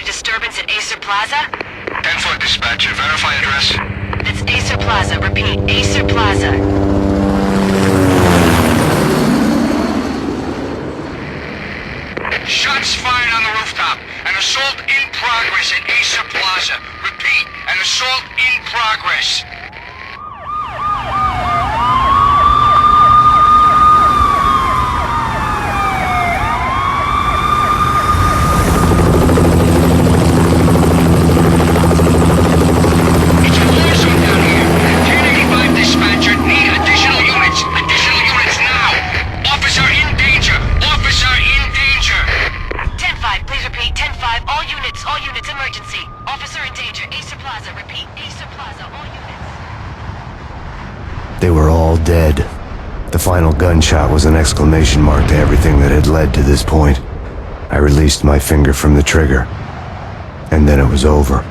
a disturbance at Acer Plaza? 10-4 dispatcher, verify address. It's Acer Plaza. Repeat, Acer Plaza. Shots fired on the rooftop. An assault in progress at Acer Plaza. Repeat, an assault in progress. It's a war zone down here. 1085 dispatcher, need additional units. Additional units now. Officer in danger. Officer in danger. 10-5, please repeat. 10-5, all units, emergency. Officer in danger, Acer Plaza. Repeat, Acer Plaza, all units. They were all dead. The final gunshot was an exclamation mark to everything that had led to this point. I released my finger from the trigger, and then it was over.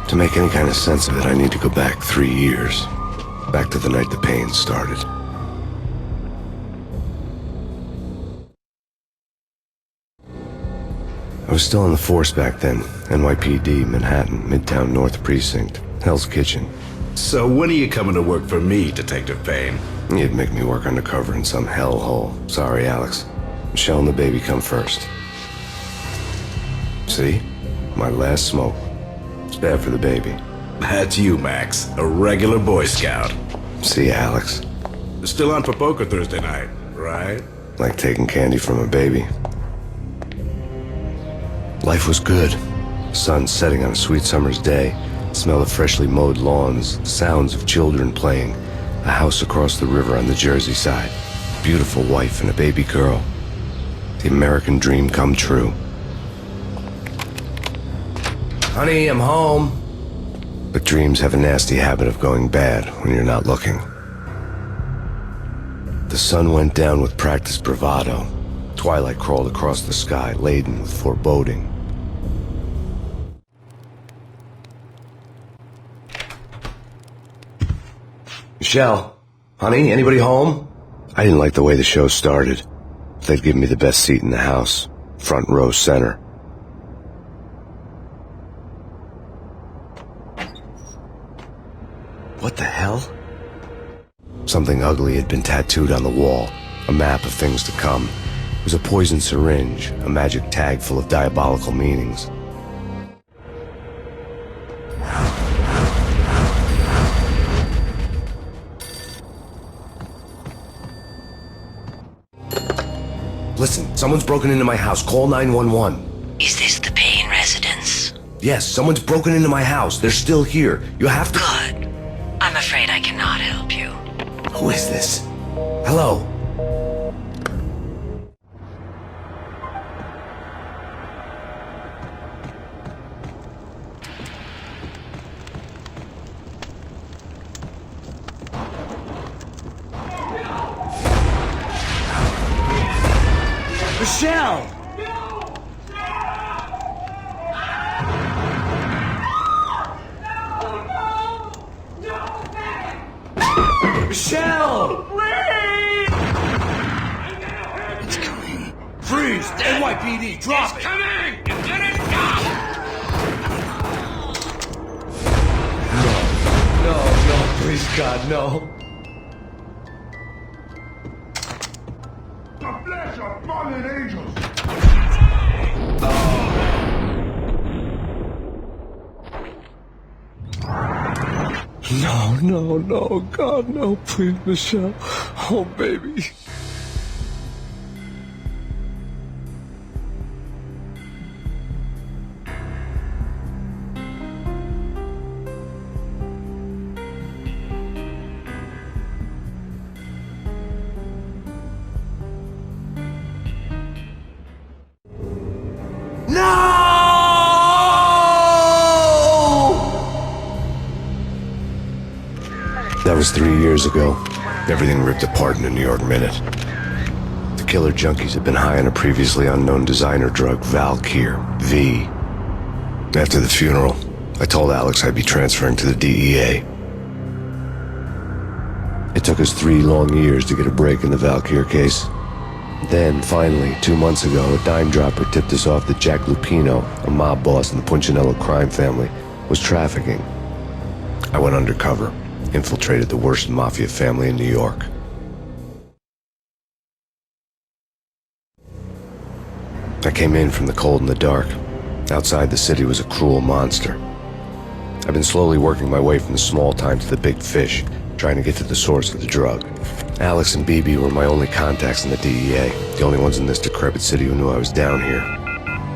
To make any kind of sense of it, I need to go back 3 years. Back to the night the Payne started. I was still in the force back then. NYPD, Manhattan, Midtown North Precinct, Hell's Kitchen. So when are you coming to work for me, Detective Payne? You'd make me work undercover in some hellhole. Sorry, Alex. Michelle and the baby come first. See? My last smoke. It's bad for the baby. That's you, Max. A regular Boy Scout. See, Alex? Still on for poker Thursday night, right? Like taking candy from a baby. Life was good. Sun setting on a sweet summer's day. Smell of freshly mowed lawns. Sounds of children playing. A house across the river on the Jersey side. Beautiful wife and a baby girl. The American dream come true. Honey, I'm home. But dreams have a nasty habit of going bad when you're not looking. The sun went down with practiced bravado. Twilight crawled across the sky, laden with foreboding. Michelle, honey, anybody home? I didn't like the way the show started. They'd give me the best seat in the house, front row center. What the hell? Something ugly had been tattooed on the wall, a map of things to come. It was a poison syringe, a magic tag full of diabolical meanings. Listen, someone's broken into my house. Call 911. Is this the Payne residence? Yes, someone's broken into my house. They're still here. You have to... Good. I'm afraid I cannot help you. Who is this? Hello? Michelle! Michelle! It's coming. Freeze! NYPD, drop it! It's coming! Let it go! No, please God, no. The flesh of fallen angels! No, God, no, please, Michelle. Oh, baby. That was 3 years ago. Everything ripped apart in a New York minute. The killer junkies had been high on a previously unknown designer drug, Valkyr, V. After the funeral, I told Alex I'd be transferring to the DEA. It took us 3 long years to get a break in the Valkyr case. Then, finally, 2 months ago, a dime dropper tipped us off that Jack Lupino, a mob boss in the Punchinello crime family, was trafficking. I went undercover, infiltrated the worst mafia family in New York. I came in from the cold and the dark. Outside the city was a cruel monster. I've been slowly working my way from the small time to the big fish, trying to get to the source of the drug. Alex and BB were my only contacts in the DEA, the only ones in this decrepit city who knew I was down here.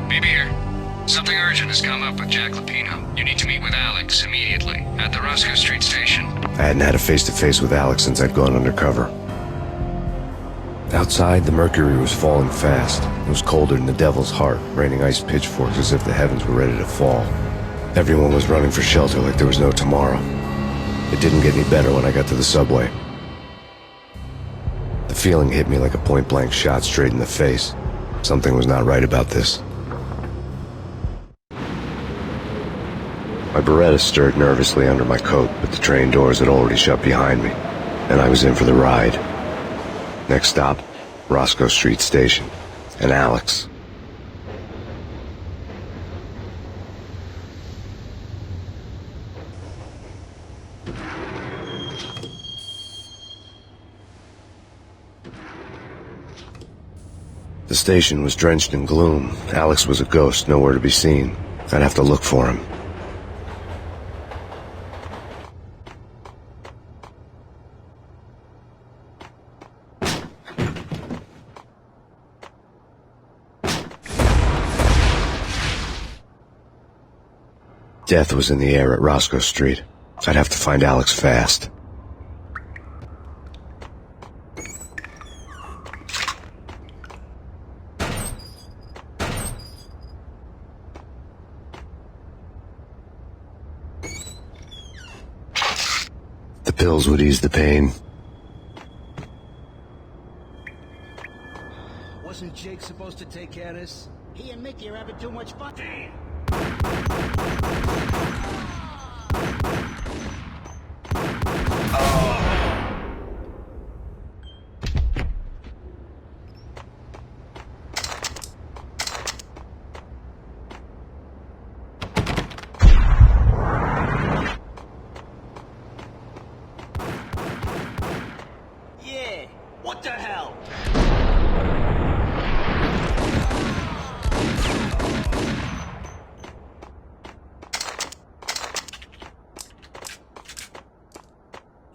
BB here. Something urgent has come up with Jack Lupino. You need to meet with Alex immediately at the Roscoe Street station. I hadn't had a face-to-face with Alex since I'd gone undercover. Outside, the mercury was falling fast. It was colder than the devil's heart, raining ice pitchforks as if the heavens were ready to fall. Everyone was running for shelter like there was no tomorrow. It didn't get any better when I got to the subway. The feeling hit me like a point-blank shot straight in the face. Something was not right about this. My Beretta stirred nervously under my coat, but the train doors had already shut behind me, and I was in for the ride. Next stop, Roscoe Street Station, and Alex. The station was drenched in gloom. Alex was a ghost, nowhere to be seen. I'd have to look for him. Death was in the air at Roscoe Street. I'd have to find Alex fast. The pills would ease the pain. Wasn't Jake supposed to take care of this? He and Mickey are having too much fun. Yeah, what the hell?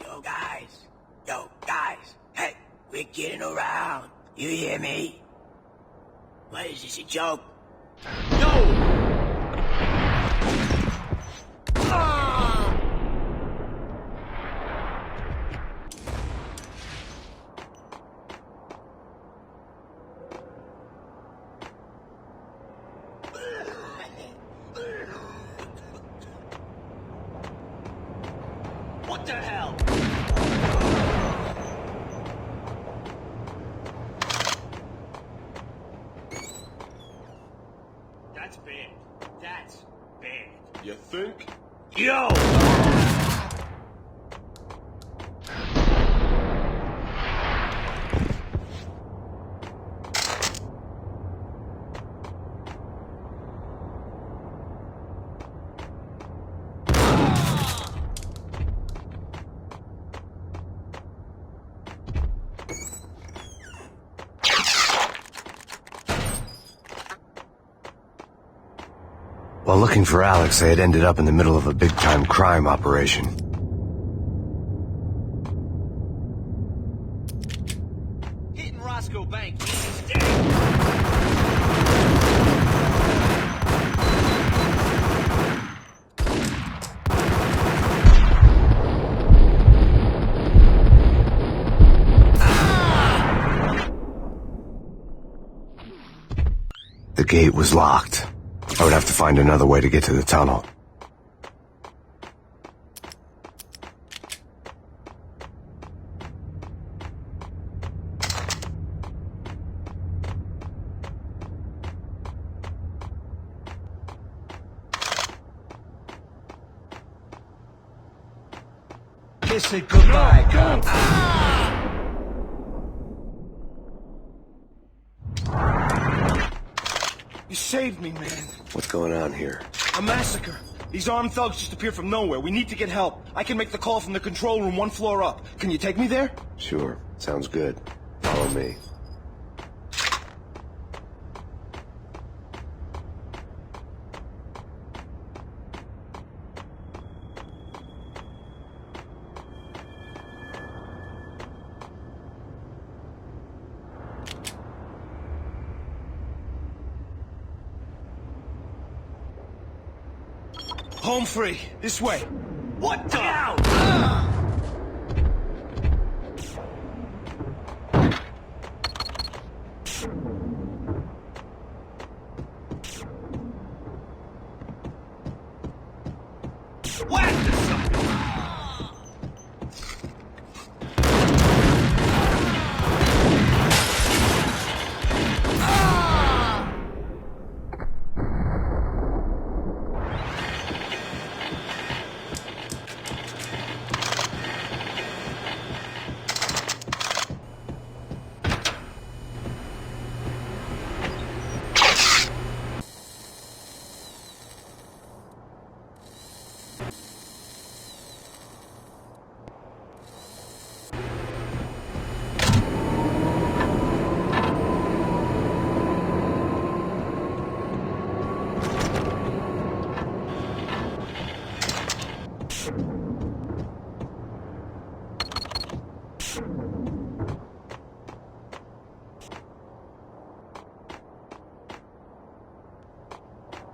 Yo guys, hey, we're getting around. You hear me? What is this, a joke? No! What the hell? That's bad. That's bad. You think? Yo! While looking for Alex, I had ended up in the middle of a big-time crime operation. Hitting Roscoe Bank is dead. The gate was locked. I would have to find another way to get to the tunnel. Kiss it goodbye, cop. saved me, man. What's going on here? A massacre. These armed thugs just appeared from nowhere. We need to get help. I can make the call from the control room 1 floor up. Can you take me there? Sure. Sounds good. Follow me. Home free. This way. What the?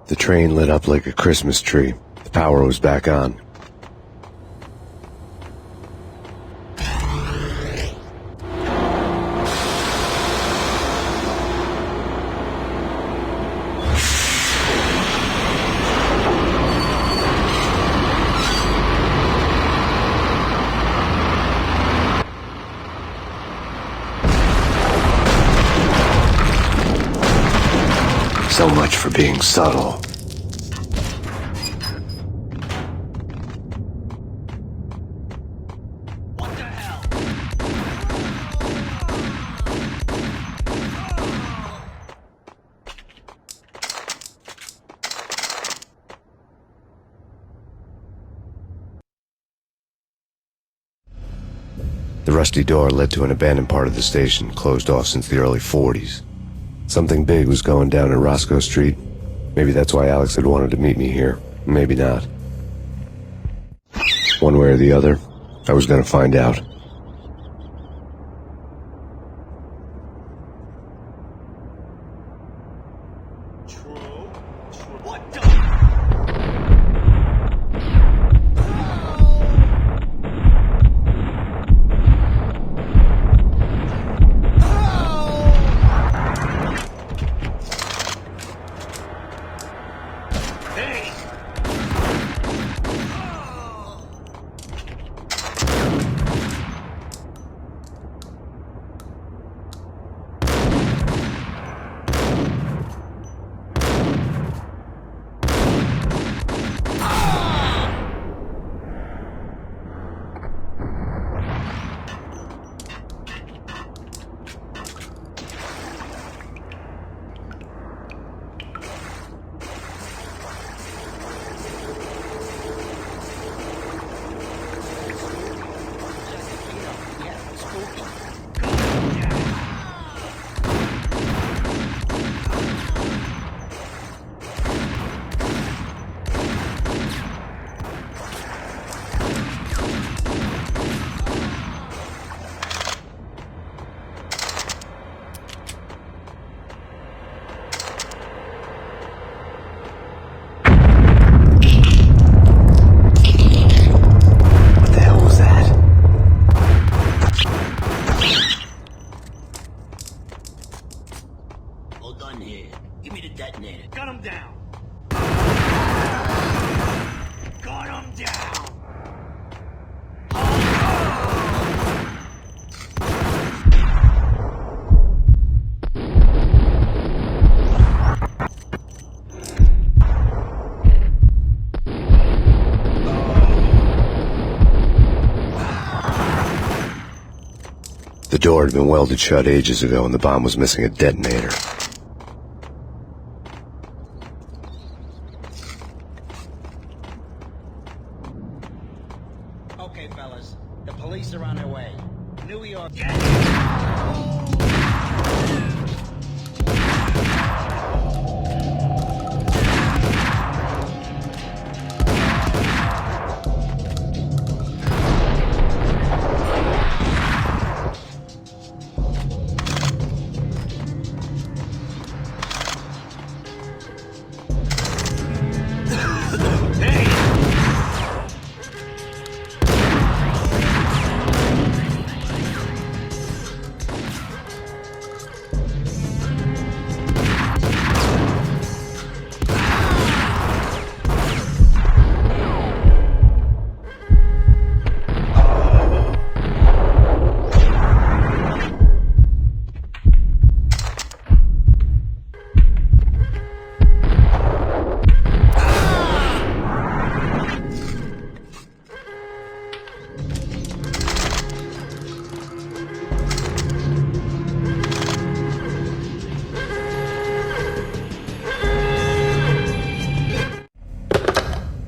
The train lit up like a Christmas tree. The power was back on. So much for being subtle. What the hell? The rusty door led to an abandoned part of the station, closed off since the early 40s. Something big was going down in Roscoe Street. Maybe that's why Alex had wanted to meet me here. Maybe not. One way or the other, I was going to find out. What the? The door had been welded shut ages ago and the bomb was missing a detonator. Okay, fellas. The police are on their way. New York.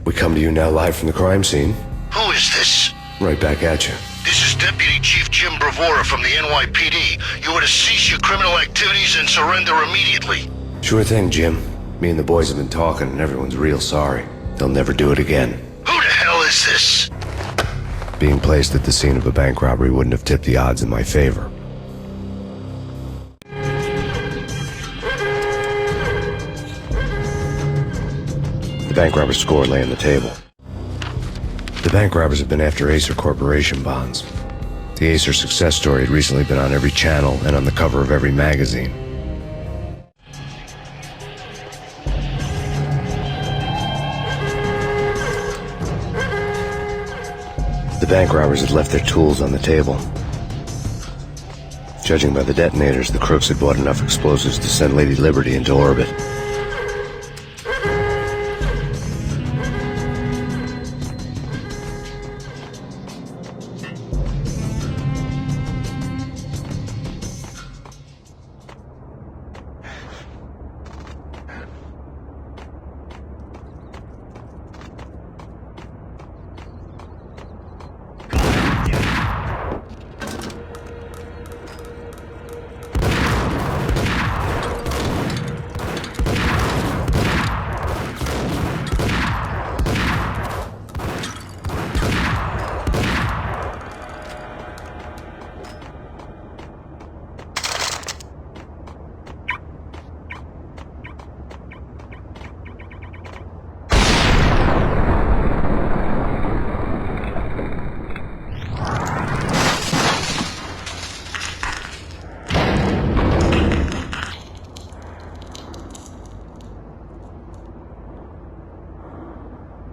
We come to you now live from the crime scene. Who is this? Right back at you. This is Deputy Chief Jim Bravura from the NYPD. You are to cease your criminal activities and surrender immediately. Sure thing, Jim. Me and the boys have been talking, and everyone's real sorry. They'll never do it again. Who the hell is this? Being placed at the scene of a bank robbery wouldn't have tipped the odds in my favor. The bank robber's score lay on the table. The bank robbers have been after Acer Corporation bonds. The Acer success story had recently been on every channel and on the cover of every magazine. The bank robbers had left their tools on the table. Judging by the detonators, the crooks had bought enough explosives to send Lady Liberty into orbit.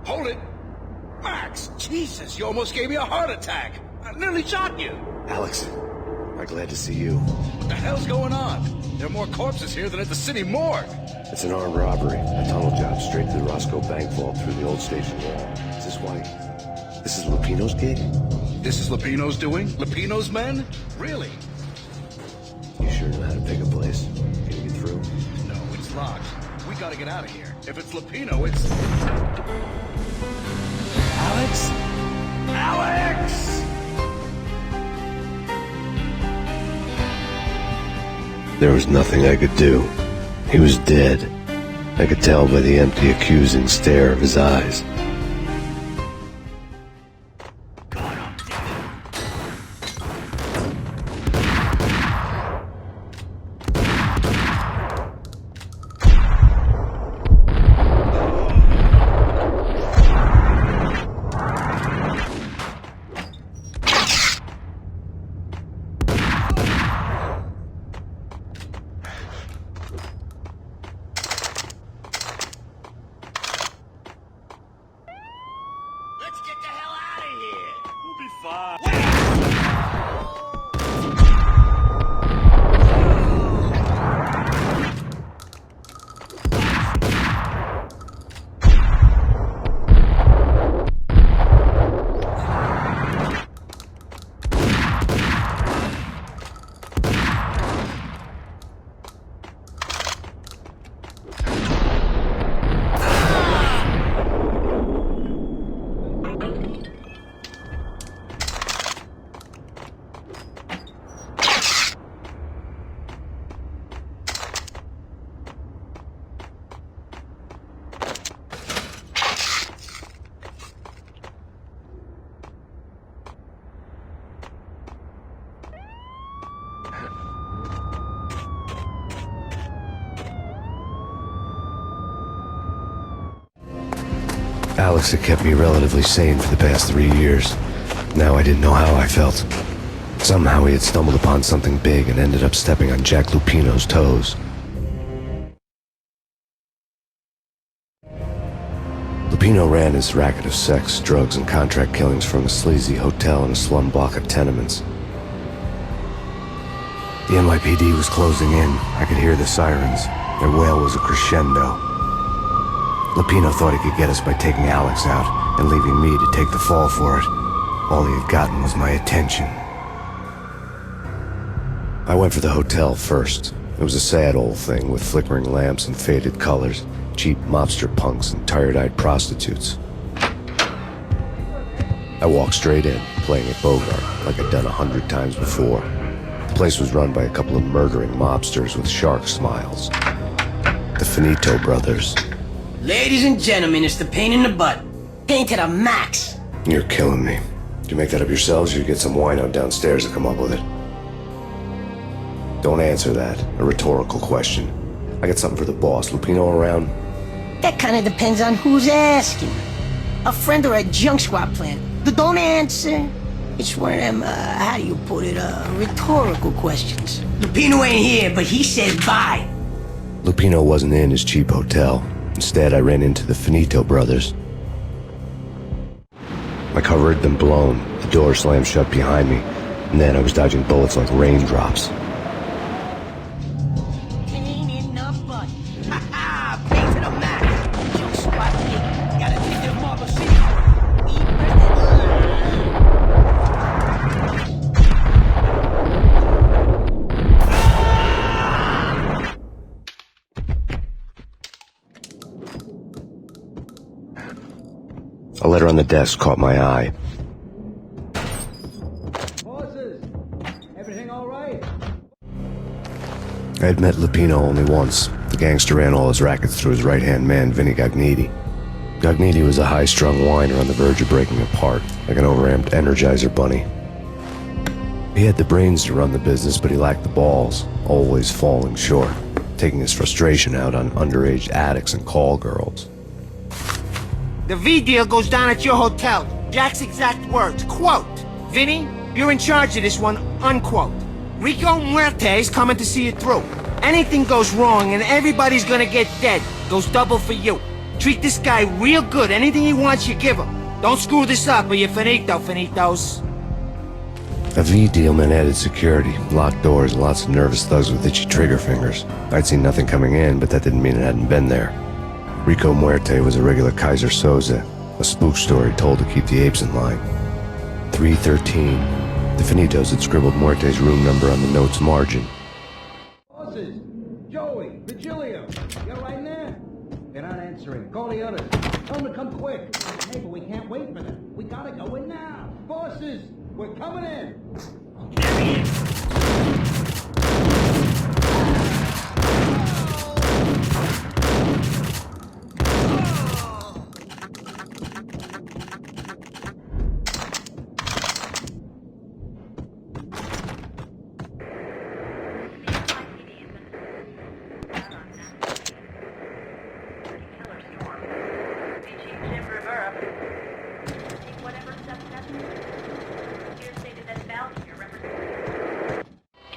Hold it! Max! Jesus, you almost gave me a heart attack! I nearly shot you! Alex, I'm glad to see you. What the hell's going on? There are more corpses here than at the city morgue! It's an armed robbery. A tunnel job straight to the Roscoe Bank vault through the old station wall. Is this why? This is Lupino's gig? This is Lupino's doing? Lupino's men? Really? You sure know how to pick a place? Can you get through? No, it's locked. We gotta get out of here. If it's Lupino, it's... Alex? Alex! There was nothing I could do. He was dead. I could tell by the empty, accusing stare of his eyes. Let's get the hell out of here! We'll be fine. Alex had kept me relatively sane for the past 3 years. Now I didn't know how I felt. Somehow he had stumbled upon something big and ended up stepping on Jack Lupino's toes. Lupino ran his racket of sex, drugs, and contract killings from a sleazy hotel in a slum block of tenements. The NYPD was closing in. I could hear the sirens. Their wail was a crescendo. Lupino thought he could get us by taking Alex out and leaving me to take the fall for it. All he had gotten was my attention. I went for the hotel first. It was a sad old thing with flickering lamps and faded colors, cheap mobster punks and tired-eyed prostitutes. I walked straight in, playing it Bogart, like I'd done 100 times before. The place was run by a couple of murdering mobsters with shark smiles. The Finito brothers. Ladies and gentlemen, it's the pain in the butt. Pain to the max. You're killing me. Did you make that up yourselves, or you get some wino downstairs to come up with it? Don't answer that. A rhetorical question. I got something for the boss. Lupino around? That kind of depends on who's asking. A friend or a junk squad plan. But don't answer. It's one of them, how do you put it, rhetorical questions. Lupino ain't here, but he said bye. Lupino wasn't in his cheap hotel. Instead, I ran into the Finito brothers. My cover had been blown. The door slammed shut behind me, and then I was dodging bullets like raindrops. Pain in the butt. Ha ha! Pain to the max. Junk squad kid. Gotta take their marble city. A letter on the desk caught my eye. Bosses, everything all right? I had met Lupino only once. The gangster ran all his rackets through his right-hand man, Vinny Gagniti. Gagniti was a high-strung whiner on the verge of breaking apart, like an overamped Energizer bunny. He had the brains to run the business, but he lacked the balls, always falling short, taking his frustration out on underage addicts and call girls. The V deal goes down at your hotel. Jack's exact words, quote, "Vinny, you're in charge of this one," unquote. Rico Muerte's coming to see it through. Anything goes wrong and everybody's gonna get dead. Goes double for you. Treat this guy real good. Anything he wants, you give him. Don't screw this up or you're finito, finitos. A V deal meant added security, locked doors, and lots of nervous thugs with itchy trigger fingers. I'd seen nothing coming in, but that didn't mean it hadn't been there. Rico Muerte was a regular Kaiser Soze, a spook story told to keep the apes in line. 313. The Finitos had scribbled Muerte's room number on the note's margin. Bosses, Joey, Virgilio, you're right in there? They're not answering. Call the others. Tell them to come quick. Hey, but we can't wait for them. We gotta go in now. Bosses, we're coming in.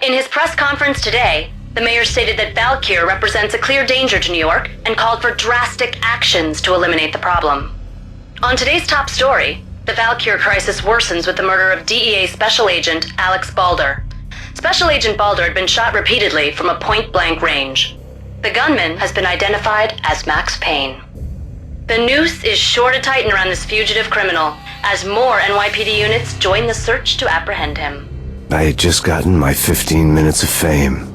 In his press conference today, the mayor stated that Valkyr represents a clear danger to New York and called for drastic actions to eliminate the problem. On today's top story, the Valkyr crisis worsens with the murder of DEA Special Agent Alex Balder. Special Agent Balder had been shot repeatedly from a point-blank range. The gunman has been identified as Max Payne. The noose is sure to tighten around this fugitive criminal as more NYPD units join the search to apprehend him. I had just gotten my 15 minutes of fame.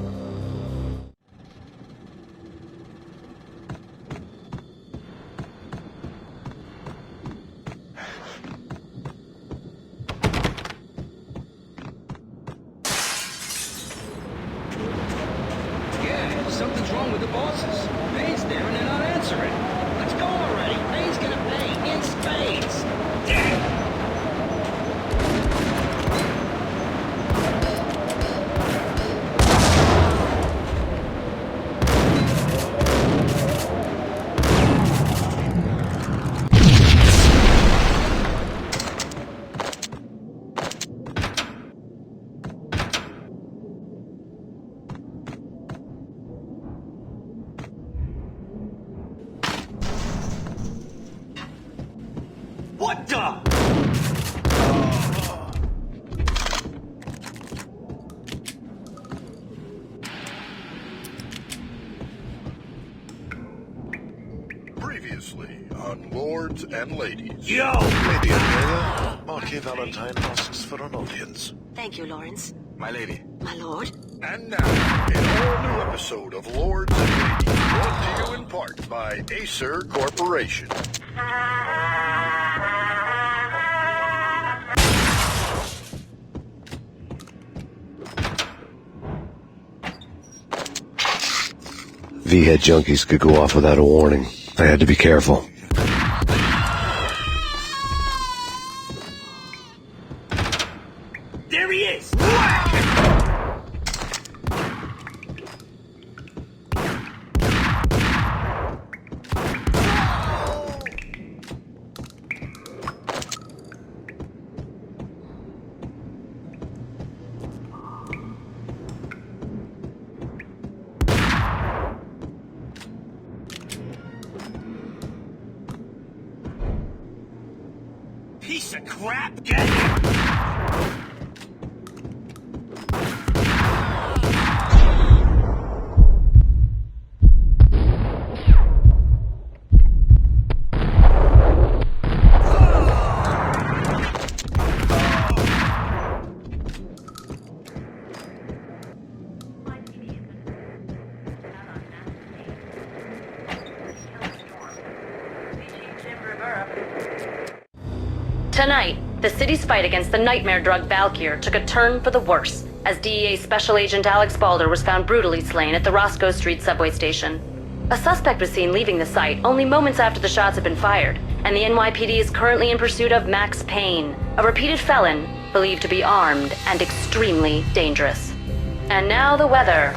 Yeah, something's wrong with the bosses. Payne's there and they're not answering. Let's go already. Payne's gonna pay in spades. Damn. What the? Previously on Lords and Ladies. Yo! Lady Amelia, Marquis Valentine asks for an audience. Thank you, Lawrence. My lady. My lord. And now, an all-new episode of Lords and Ladies, brought to you in part by Acer Corporation. V-head junkies could go off without a warning. I had to be careful. There he is! Piece of crap! Get him! Tonight, the city's fight against the nightmare drug Valkyr took a turn for the worse, as DEA Special Agent Alex Balder was found brutally slain at the Roscoe Street subway station. A suspect was seen leaving the site only moments after the shots had been fired, and the NYPD is currently in pursuit of Max Payne, a repeated felon believed to be armed and extremely dangerous. And now the weather.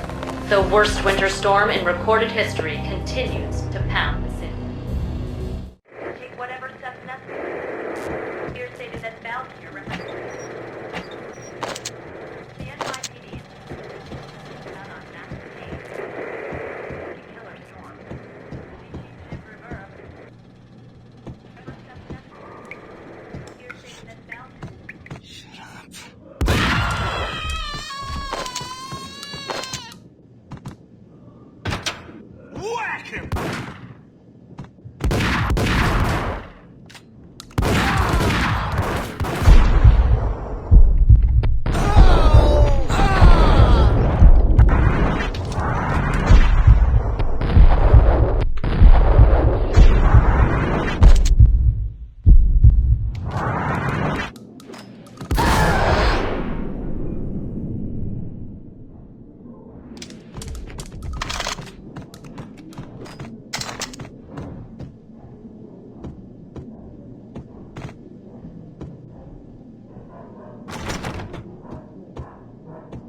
The worst winter storm in recorded history continues to pound the city. Take whatever steps necessary. Here stated that Valkyr represents the NYPD not on Max Payne. Killer storm. Jim Rivera. Whatever steps necessary. Here stated that Valkyr. Shut up. Whack him!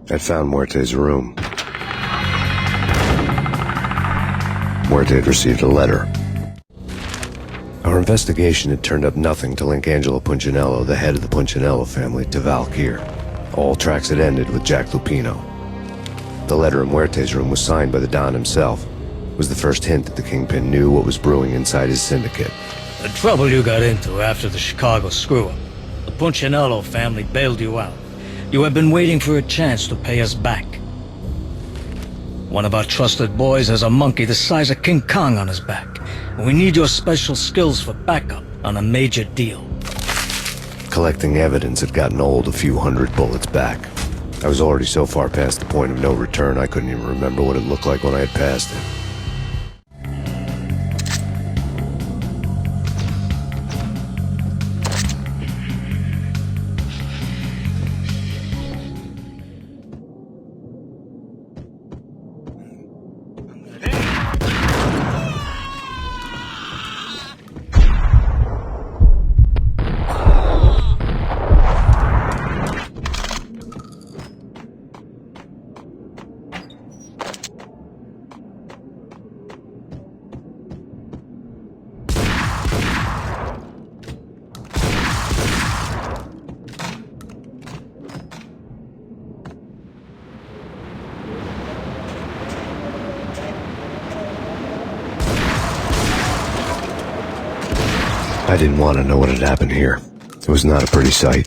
I'd found Muerte's room. Muerte had received a letter. Our investigation had turned up nothing to link Angelo Punchinello, the head of the Punchinello family, to Valkyr. All tracks had ended with Jack Lupino. The letter in Muerte's room was signed by the Don himself. It was the first hint that the Kingpin knew what was brewing inside his syndicate. The trouble you got into after the Chicago screw-up. The Punchinello family bailed you out. You have been waiting for a chance to pay us back. One of our trusted boys has a monkey the size of King Kong on his back. We need your special skills for backup on a major deal. Collecting evidence had gotten old a few hundred bullets back. I was already so far past the point of no return I couldn't even remember what it looked like when I had passed it. I didn't want to know what had happened here. It was not a pretty sight.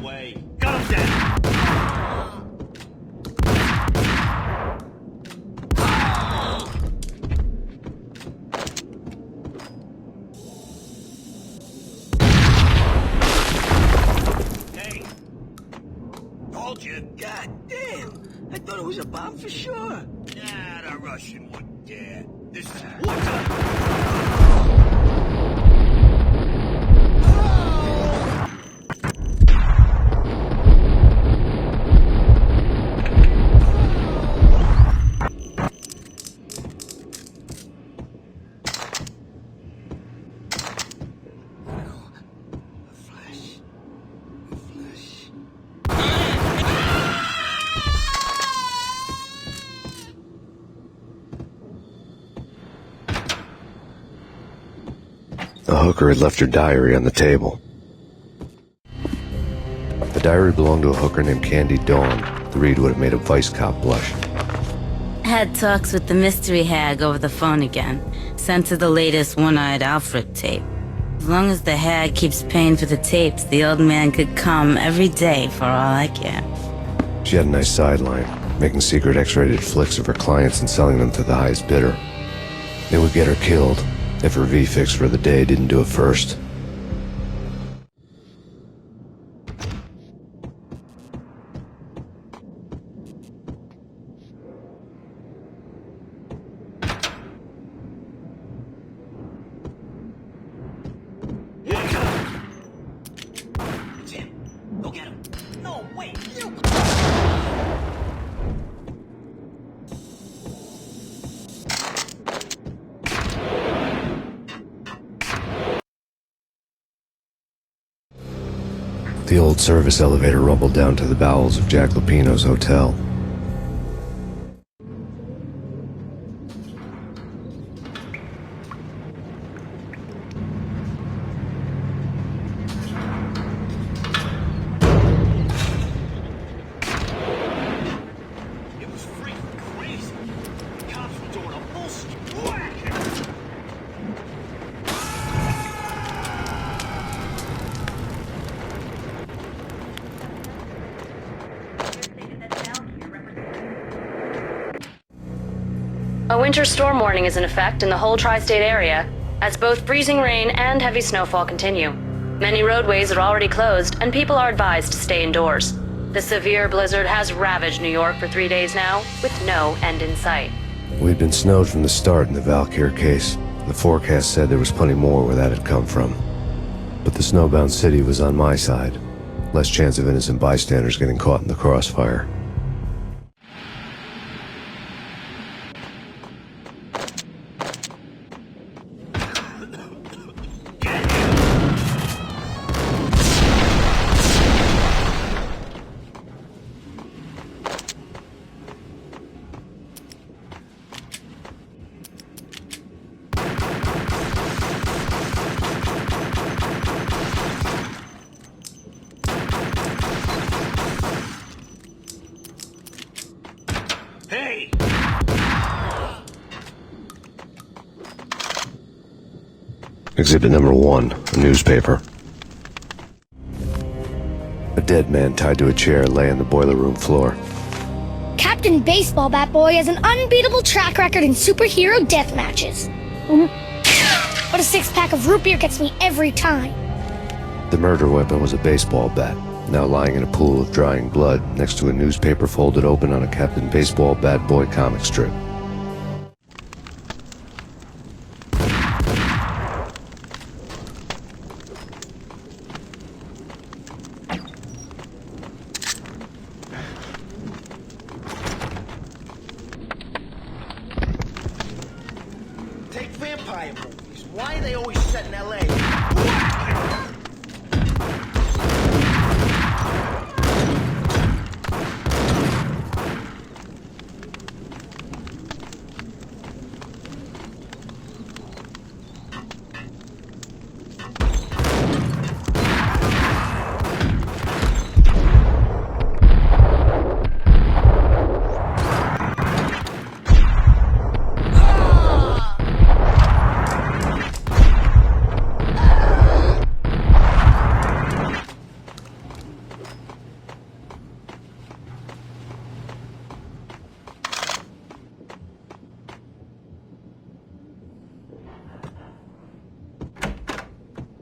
Way. Got him down! Hey! Told you! God damn! I thought it was a bomb for sure. Nah, the Russian wouldn't dare. This is... The hooker had left her diary on the table. The diary belonged to a hooker named Candy Dawn. The read would have made a vice cop blush. Had talks with the mystery hag over the phone again. Sent her the latest One-Eyed Alfred tape. As long as the hag keeps paying for the tapes, the old man could come every day for all I care. She had a nice sideline, making secret X-rated flicks of her clients and selling them to the highest bidder. It would get her killed if her V-fix for the day didn't do it first. Go get him! No, wait! You... The old service elevator rumbled down to the bowels of Jack Lupino's hotel. It was freaking crazy. The cops were doing a full whack! A winter storm warning is in effect in the whole tri-state area, as both freezing rain and heavy snowfall continue. Many roadways are already closed, and people are advised to stay indoors. The severe blizzard has ravaged New York for 3 days now, with no end in sight. We'd been snowed from the start in the Valkyr case. The forecast said there was plenty more where that had come from. But the snowbound city was on my side. Less chance of innocent bystanders getting caught in the crossfire. Hey! Exhibit number 1, a newspaper. A dead man tied to a chair lay on the boiler room floor. Captain Baseball Bat Boy has an unbeatable track record in superhero death matches. But a 6-pack of root beer gets me every time. The murder weapon was a baseball bat, now lying in a pool of drying blood next to a newspaper folded open on a Captain Baseball Bat Boy comic strip. Why are they always set in L.A.?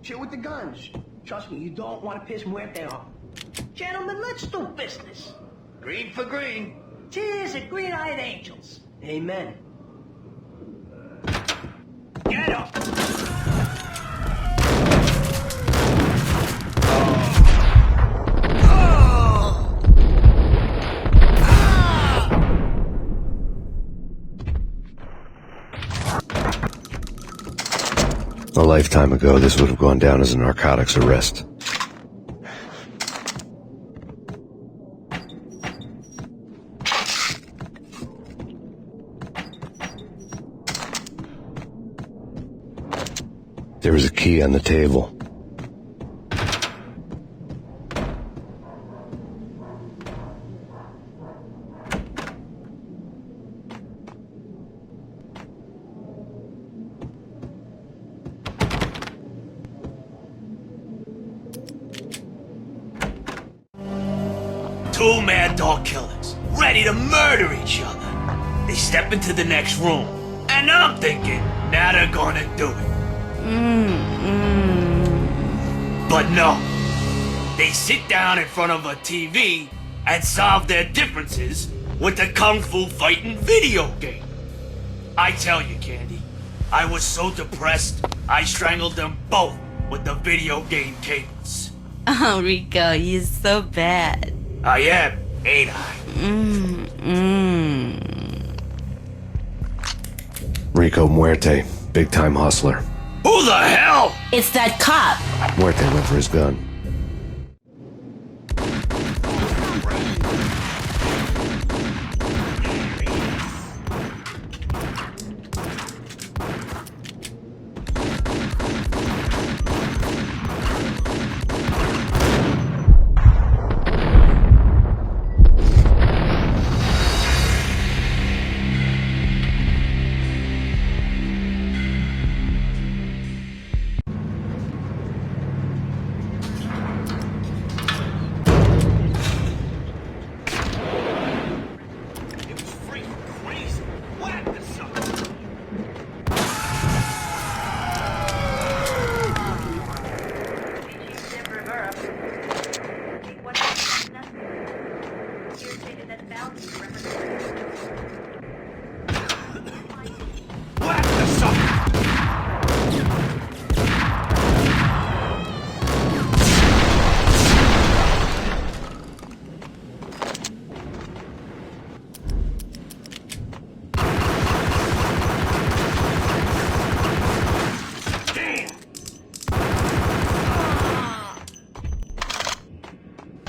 Chill with the guns. Trust me, you don't want to piss Muerte off. Gentlemen, let's do business. Green for green. Cheers at green-eyed angels. Amen. Get up! A lifetime ago, this would have gone down as a narcotics arrest. There was a key on the table. Two mad dog killers, ready to murder each other. They step into the next room, and I'm thinking, now they're gonna do it. But no. They sit down in front of a TV and solve their differences with the Kung Fu fighting video game. I tell you, Candy, I was so depressed, I strangled them both with the video game cables. Oh, Rico, you're so bad. I am, ain't I? Rico Muerte, big-time hustler. Who the hell? It's that cop. Muerte went for his gun.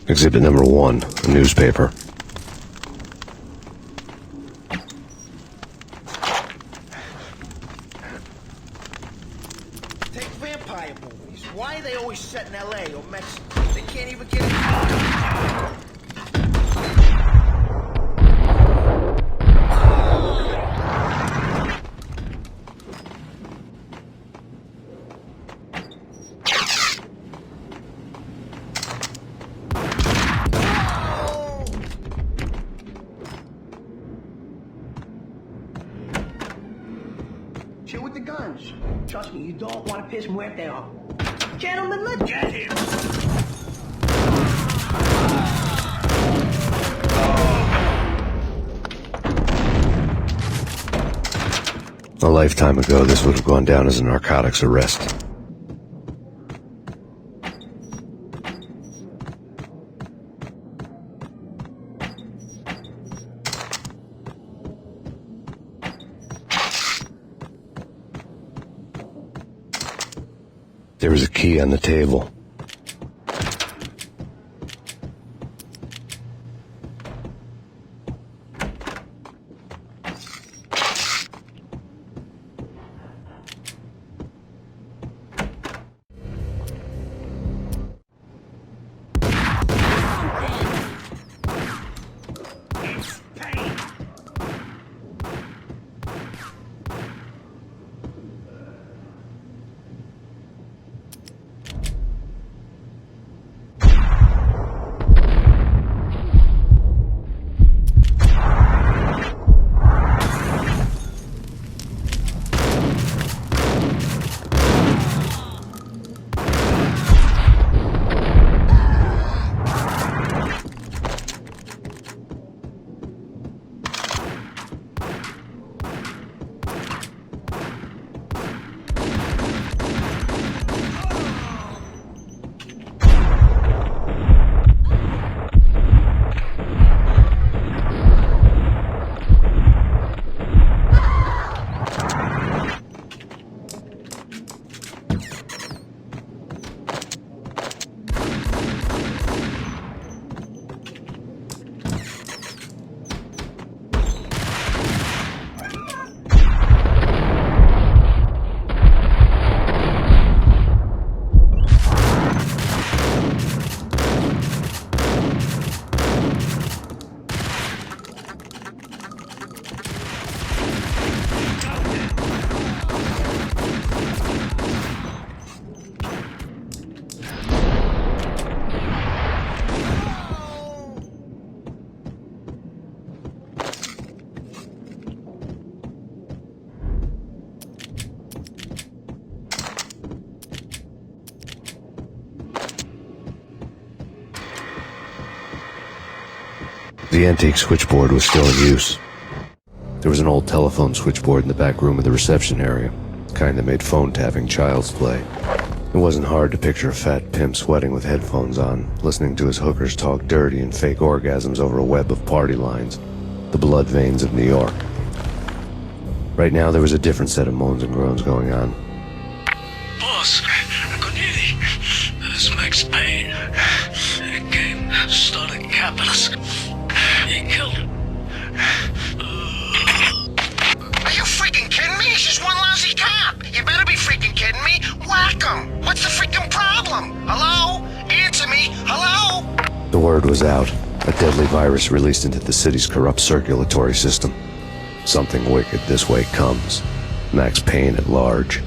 Exhibit number 1, a newspaper. Take vampire movies. Why are they always set in L.A. or Mexico? They can't even get it. Chill with the guns. Trust me, you don't want to piss Muerte off. Gentlemen, let's get him. A lifetime ago, this would have gone down as a narcotics arrest. There was a key on the table. The antique switchboard was still in use. There was an old telephone switchboard in the back room of the reception area, the kind that made phone tapping child's play. It wasn't hard to picture a fat pimp sweating with headphones on, listening to his hookers talk dirty and fake orgasms over a web of party lines, the blood veins of New York. Right now there was a different set of moans and groans going on. Boss, good evening. This is Max Payne. He came, started capping us. He killed him. Are you freaking kidding me? He's just one lousy cop. You better be freaking kidding me. Whack him. What's the freaking problem? Hello? Answer me. Hello? The word was out. A deadly virus released into the city's corrupt circulatory system. Something wicked this way comes. Max Payne at large.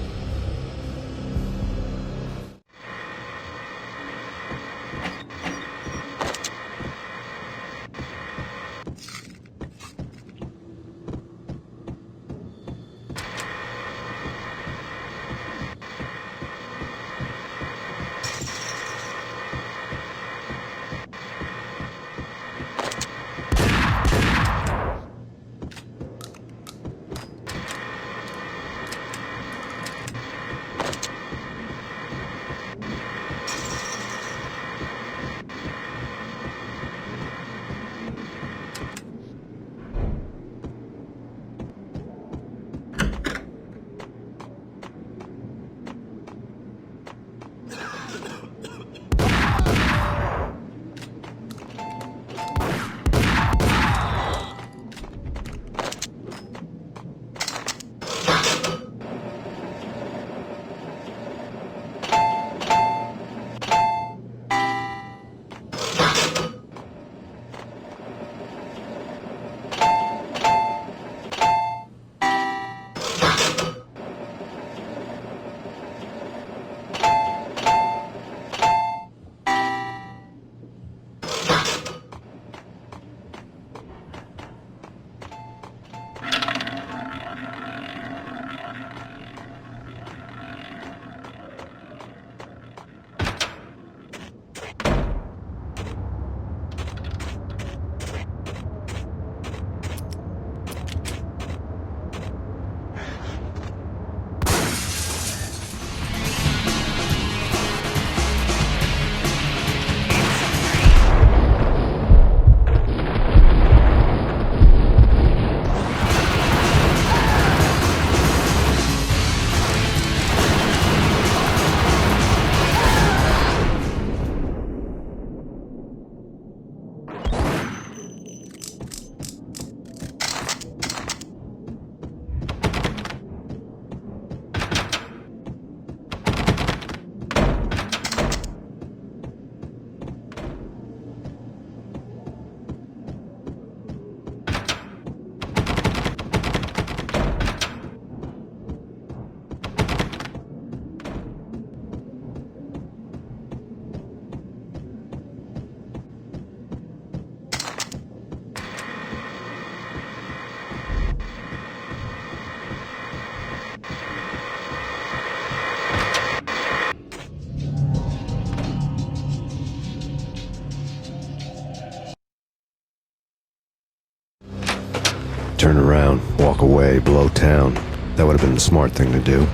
turn around, walk away, blow town. That would have been the smart thing to do.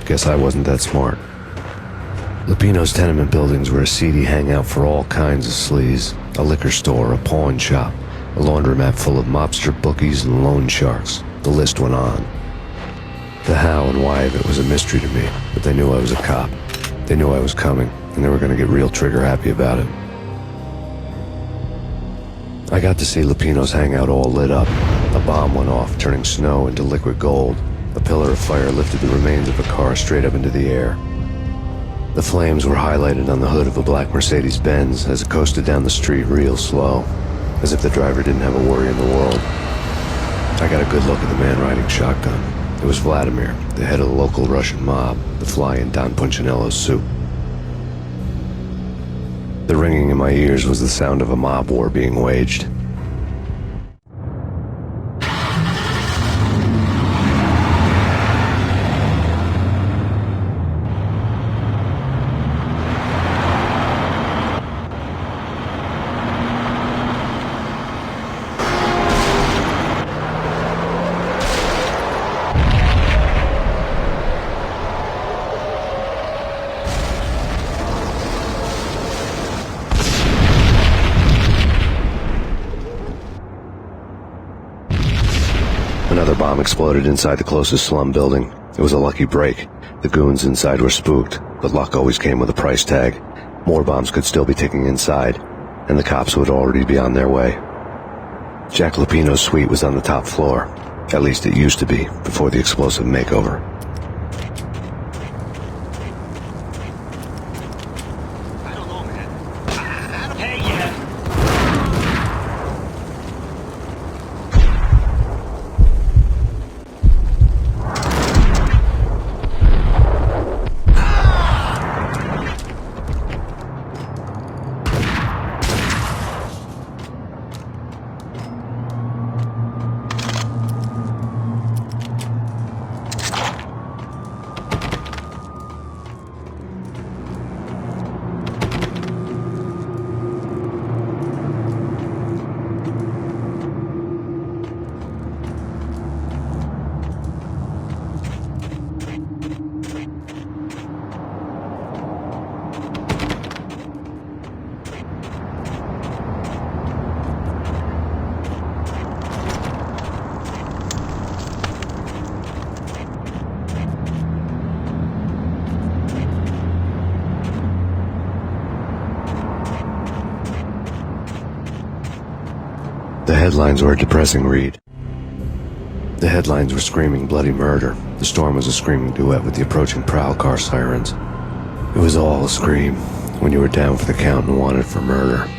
Guess I wasn't that smart. Lupino's tenement buildings were a seedy hangout for all kinds of sleaze. A liquor store, a pawn shop, a laundromat full of mobster bookies and loan sharks. The list went on. The how and why of it was a mystery to me, but they knew I was a cop. They knew I was coming, and they were going to get real trigger-happy about it. I got to see Lupino's hangout all lit up. A bomb went off, turning snow into liquid gold. A pillar of fire lifted the remains of a car straight up into the air. The flames were highlighted on the hood of a black Mercedes-Benz as it coasted down the street real slow, as if the driver didn't have a worry in the world. I got a good look at the man riding shotgun. It was Vladimir, the head of the local Russian mob, the fly in Don Punchinello's soup. The ringing in my ears was the sound of a mob war being waged. Another bomb exploded inside the closest slum building. It was a lucky break. The goons inside were spooked, but luck always came with a price tag. More bombs could still be ticking inside, and the cops would already be on their way. Jack Lupino's suite was on the top floor. At least it used to be, before the explosive makeover. The headlines were a depressing read. The headlines were screaming bloody murder. The storm was a screaming duet with the approaching prowl car sirens. It was all a scream when you were down for the count and wanted for murder.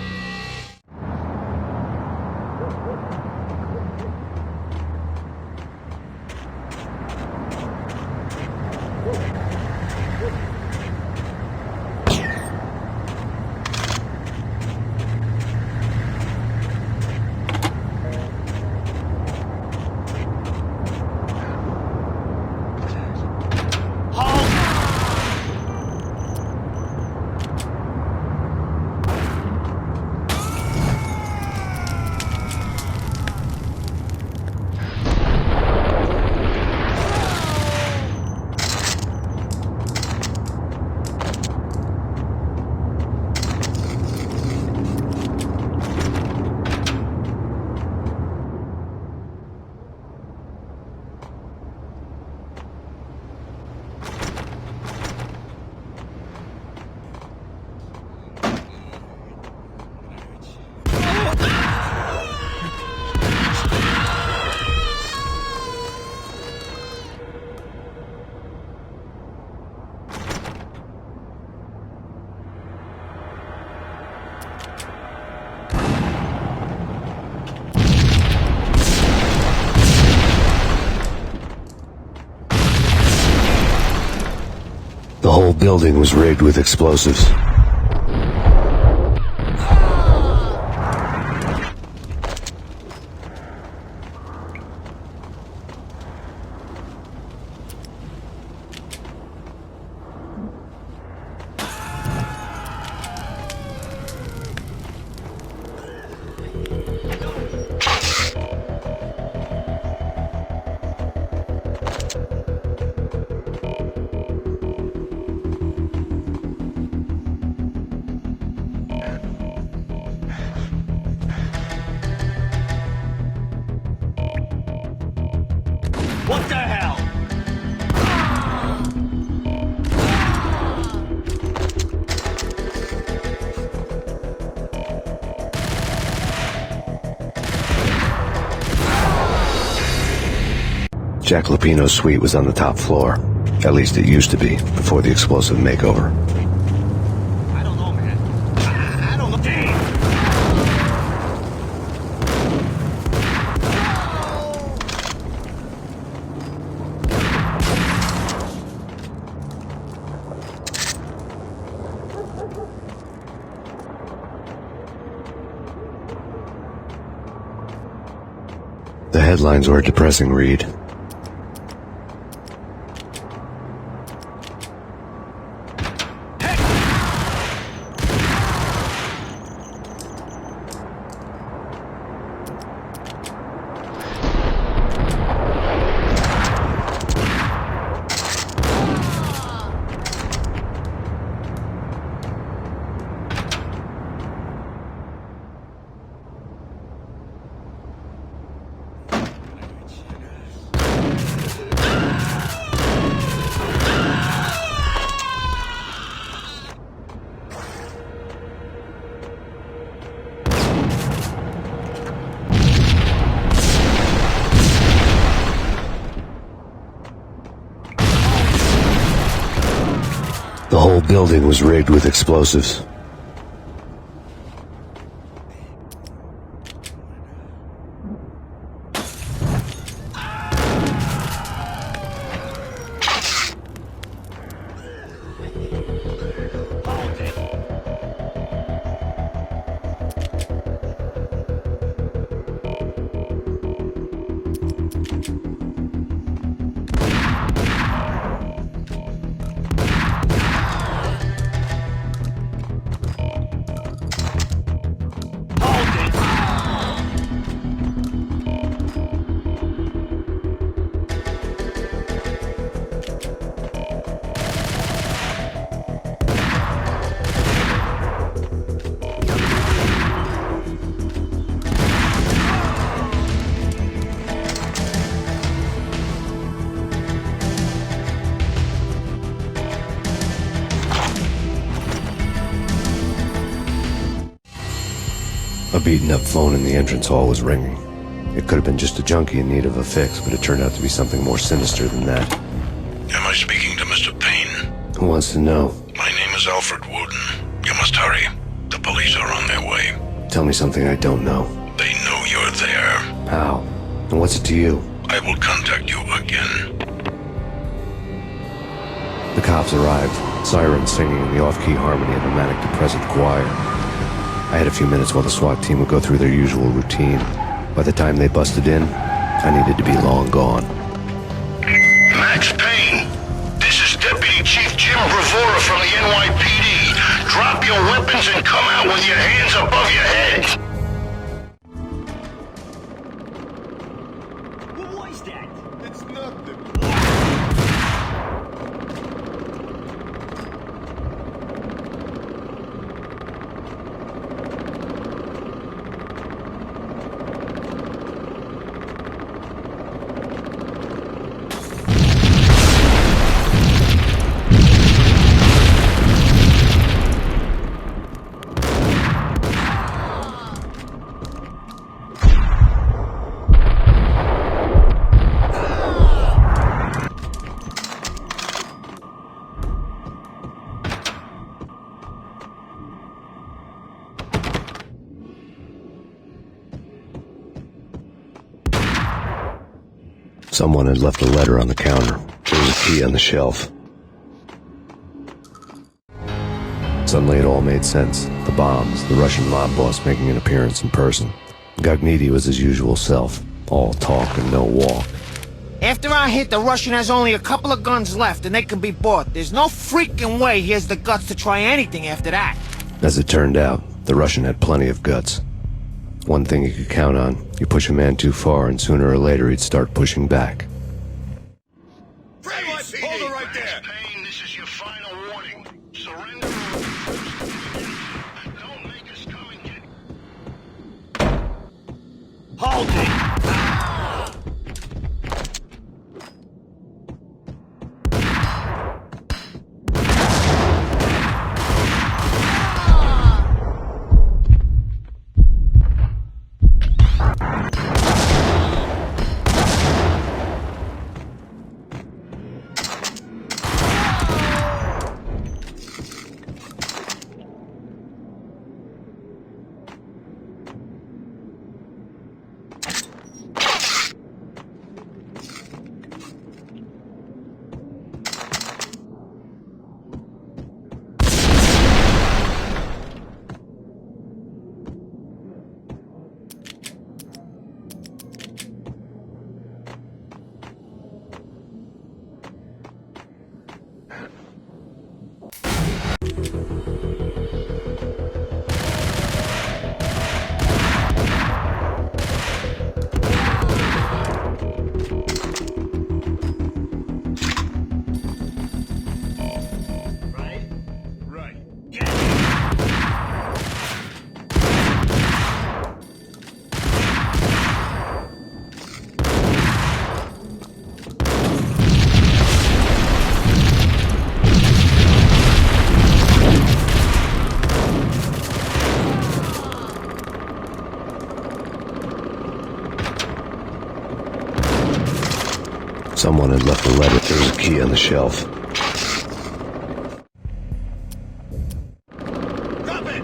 The whole building was rigged with explosives. Jack Lupino's suite was on the top floor. At least it used to be, before the explosive makeover. I don't know, man. I don't know. Damn! The headlines were a depressing read. The whole building was rigged with explosives. A beaten-up phone in the entrance hall was ringing. It could have been just a junkie in need of a fix, but it turned out to be something more sinister than that. Am I speaking to Mr. Payne? Who wants to know? My name is Alfred Wooden. You must hurry. The police are on their way. Tell me something I don't know. They know you're there. How? And what's it to you? I will contact you again. The cops arrived, sirens singing in the off-key harmony of a manic-depressive choir. I had a few minutes while the SWAT team would go through their usual routine. By the time they busted in, I needed to be long gone. Max Payne, this is Deputy Chief Jim Bravura from the NYPD. Drop your weapons and come out with your hands above your head. What was that? It's nothing. Someone had left a letter on the counter. There was a key on the shelf. Suddenly it all made sense. The bombs, the Russian mob boss making an appearance in person. Gagniti was his usual self. All talk and no walk. After our hit, the Russian has only a couple of guns left, and they can be bought. There's no freaking way he has the guts to try anything after that. As it turned out, the Russian had plenty of guts. One thing you could count on, you push a man too far and sooner or later he'd start pushing back. Freeze! Hold it right there! Payne, this is your final warning. Surrender. Don't make us come and get... Hold it! Someone had left a letter. There was a key on the shelf. Drop it!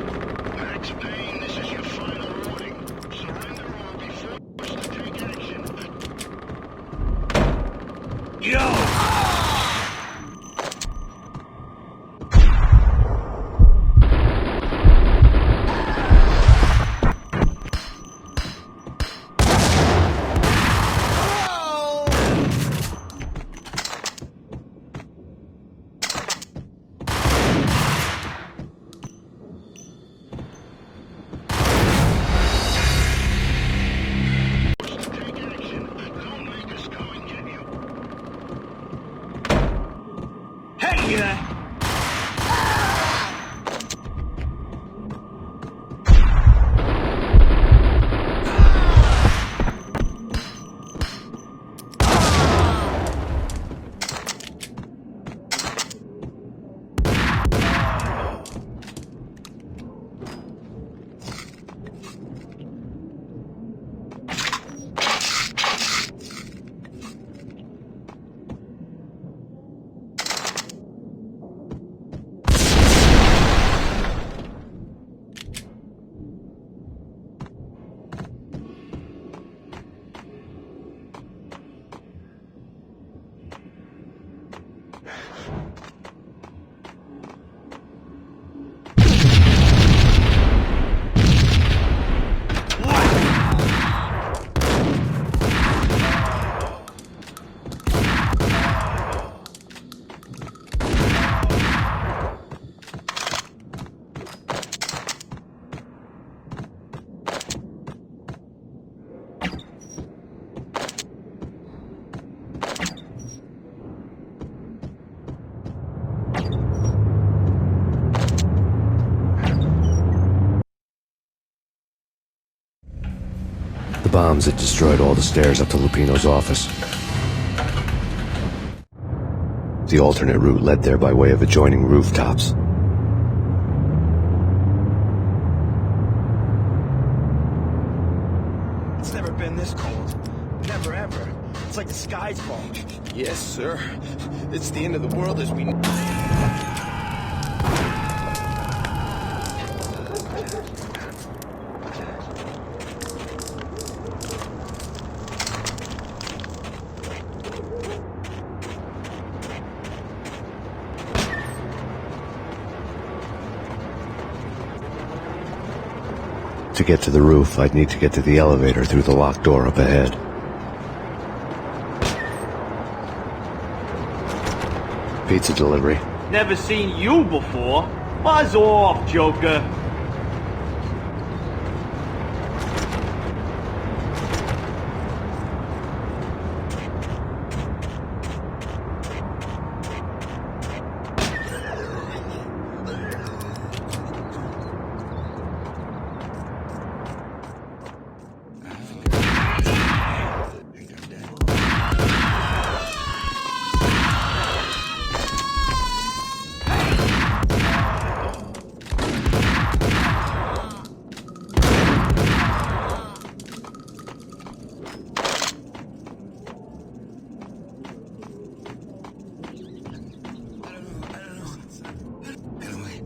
Max Payne, this is your final warning. Surrender or be forced to take action. Yo! Hey, The bombs had destroyed all the stairs up to Lupino's office. The alternate route led there by way of adjoining rooftops. It's never been this cold. Never ever. It's like the sky's falling. Yes, sir. It's the end of the world as we know. To get to the roof, I'd need to get to the elevator through the locked door up ahead. Pizza delivery. Never seen you before. Buzz off, Joker.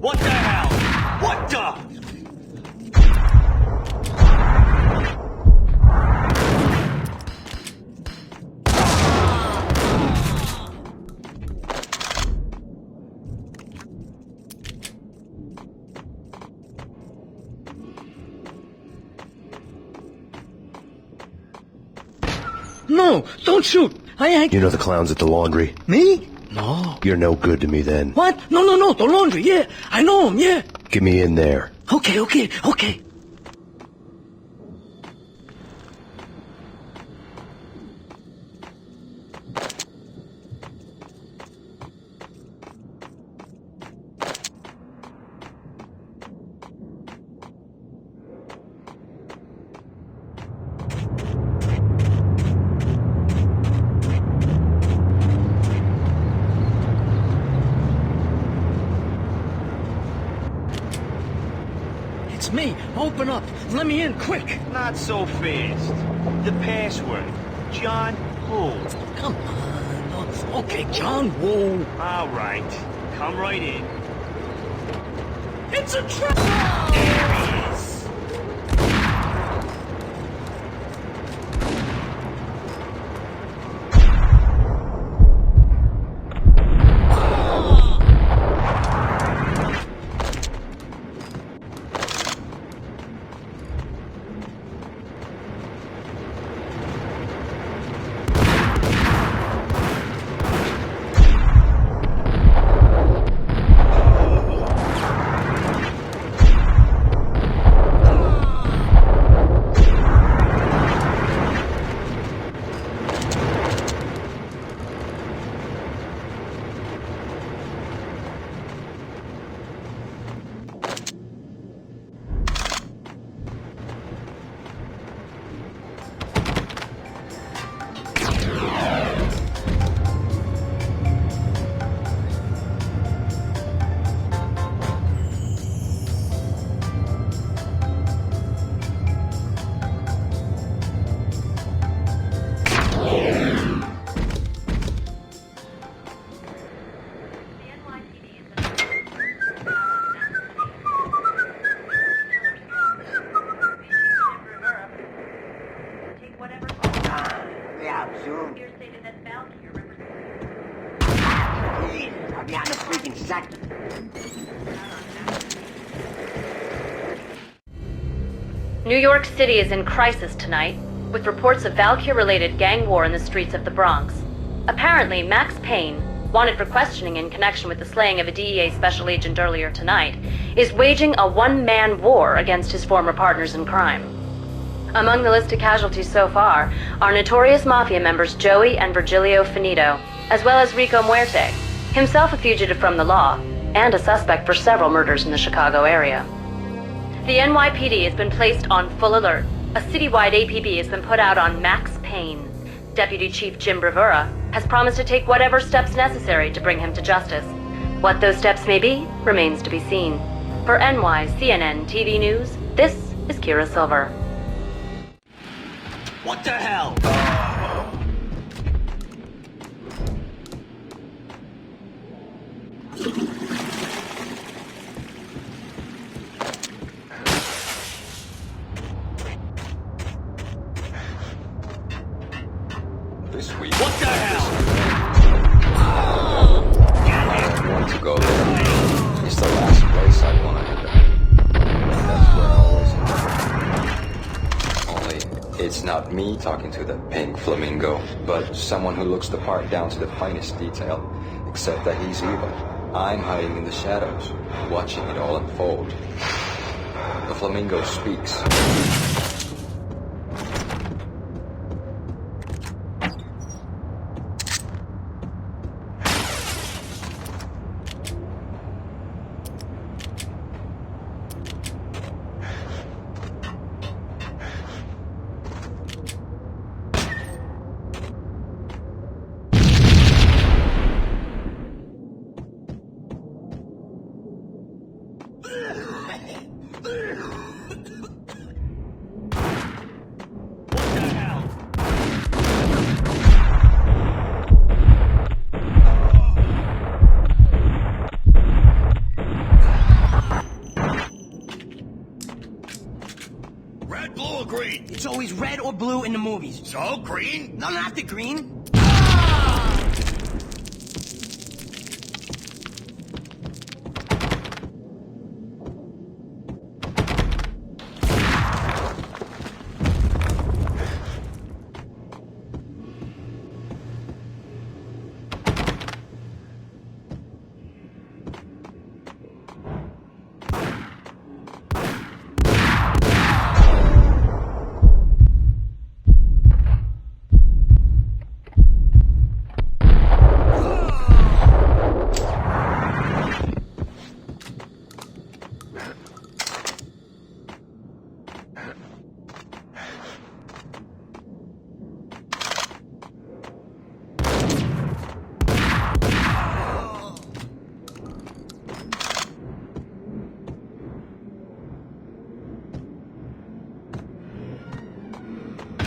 What the hell? What the? No, don't shoot. I ain't. You know the clowns at the laundry? Me? No. You're no good to me then. What? No, the laundry, yeah. I know him, yeah. Get me in there. Okay. It's me. Open up. Let me in, quick. Not so fast. The password. John who? Come on. Okay, John, whoa. All right. Come right in. It's a trap! There he is. Yeah, sure. I'll be on the freaking sector. New York City is in crisis tonight, with reports of Valkyr-related gang war in the streets of the Bronx. Apparently, Max Payne, wanted for questioning in connection with the slaying of a DEA special agent earlier tonight, is waging a one-man war against his former partners in crime. Among the list of casualties so far are notorious mafia members Joey and Virgilio Finito, as well as Rico Muerte, himself a fugitive from the law, and a suspect for several murders in the Chicago area. The NYPD has been placed on full alert. A citywide APB has been put out on Max Payne. Deputy Chief Jim Bravura has promised to take whatever steps necessary to bring him to justice. What those steps may be remains to be seen. For NYCNN TV News, this is Kira Silver. What the hell? This week. What the hell? I want to go there. It's the last place I want to end up. That's where I always end up. Only, it's not me talking to the pink flamingo, but someone who looks the part down to the finest detail. Except that he's evil. I'm hiding in the shadows, watching it all unfold. The flamingo speaks. Red, blue, or green? It's always red or blue in the movies. So, green? No, not the green.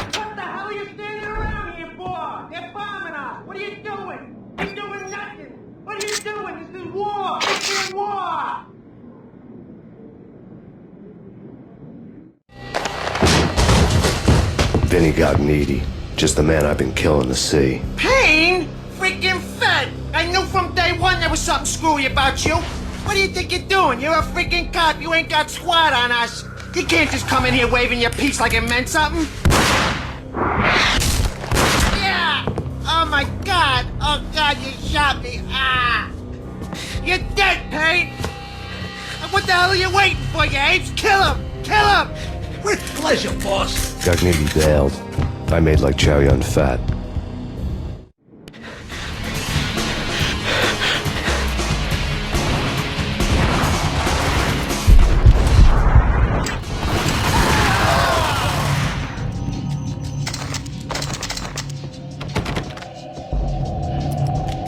What the hell are you standing around here for? They're bombing us. What are you doing? What are you doing? This is war! This is war! Vinny got needy. Just the man I've been killing to see. Payne? Freaking fed! I knew from day one there was something screwy about you. What do you think you're doing? You're a freaking cop. You ain't got squat on us. You can't just come in here waving your piece like it meant something. Yeah! Oh my God! Oh God, you shot me! Ah! You're dead, Payne! What the hell are you waiting for, you apes? Kill him! Kill him! With pleasure, boss. Gagnetti bailed. I made like Chow Yun Fat.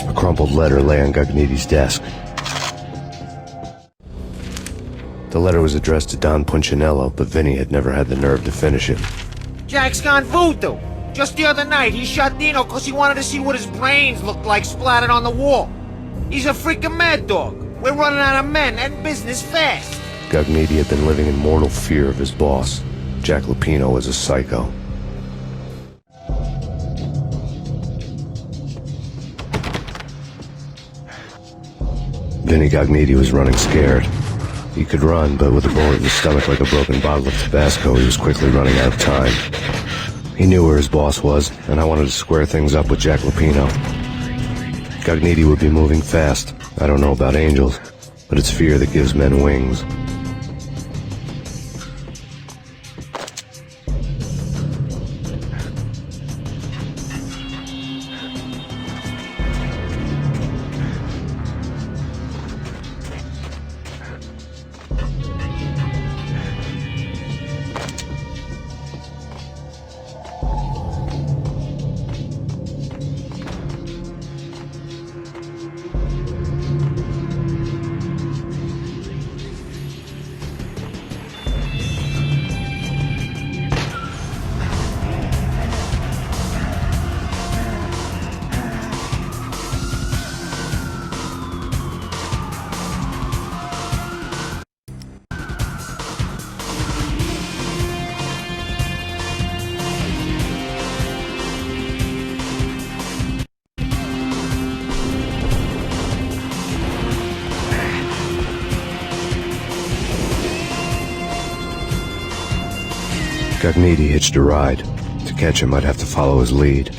A crumpled letter lay on Gagnetti's desk. The letter was addressed to Don Punchinello, but Vinny had never had the nerve to finish it. Jack's gone voodoo. Just the other night, he shot Dino because he wanted to see what his brains looked like splattered on the wall. He's a freaking mad dog. We're running out of men and business fast. Gagnetti had been living in mortal fear of his boss. Jack Lupino was a psycho. Vinny Gagnetti was running scared. He could run, but with a bullet in his stomach like a broken bottle of Tabasco, he was quickly running out of time. He knew where his boss was, and I wanted to square things up with Jack Lupino. Gagnetti would be moving fast. I don't know about angels, but it's fear that gives men wings. Gagnetti hitched a ride. To catch him, I'd have to follow his lead.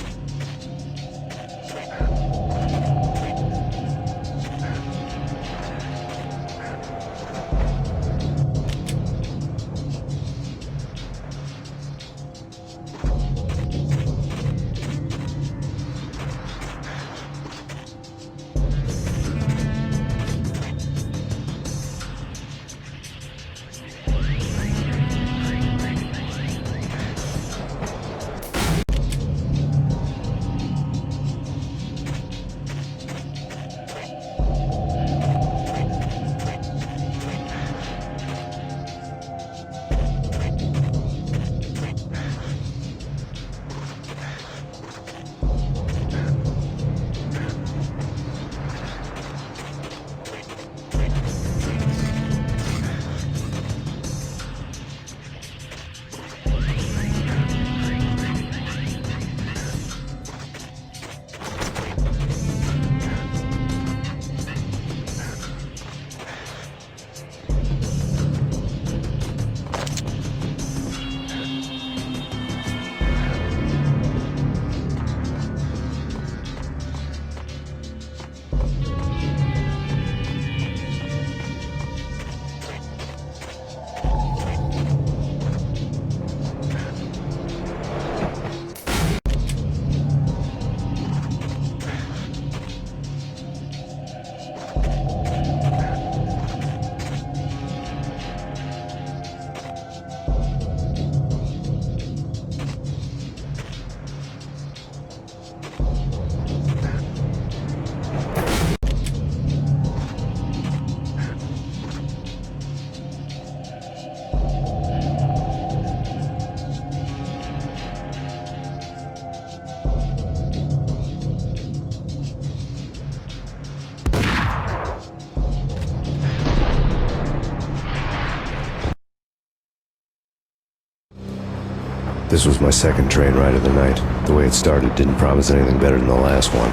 This was my second train ride of the night. The way it started didn't promise anything better than the last one.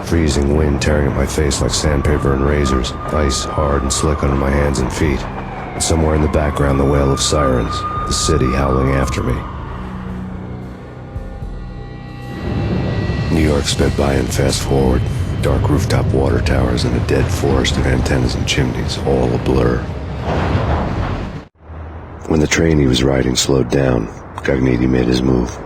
Freezing wind tearing at my face like sandpaper and razors, ice hard and slick under my hands and feet, and somewhere in the background the wail of sirens, the city howling after me. New York sped by in fast forward, dark rooftop water towers and a dead forest of antennas and chimneys, all a blur. When the train he was riding slowed down, Cogniti made his move.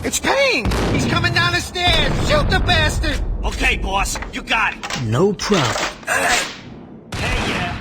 It's Payne! He's coming down the stairs! Shoot the bastard! Okay, boss, you got it. No problem. Hey, yeah.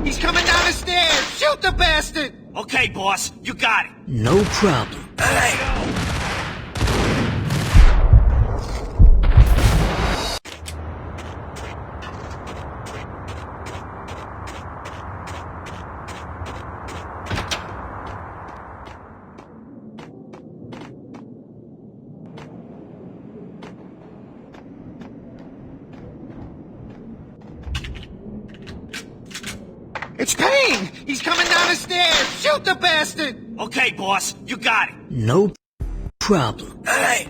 He's coming down the stairs! Shoot the bastard! Okay, boss, you got it. No problem. Hey. It's Payne! He's coming down the stairs! Shoot the bastard! Okay, boss, you got it. No problem. Hey!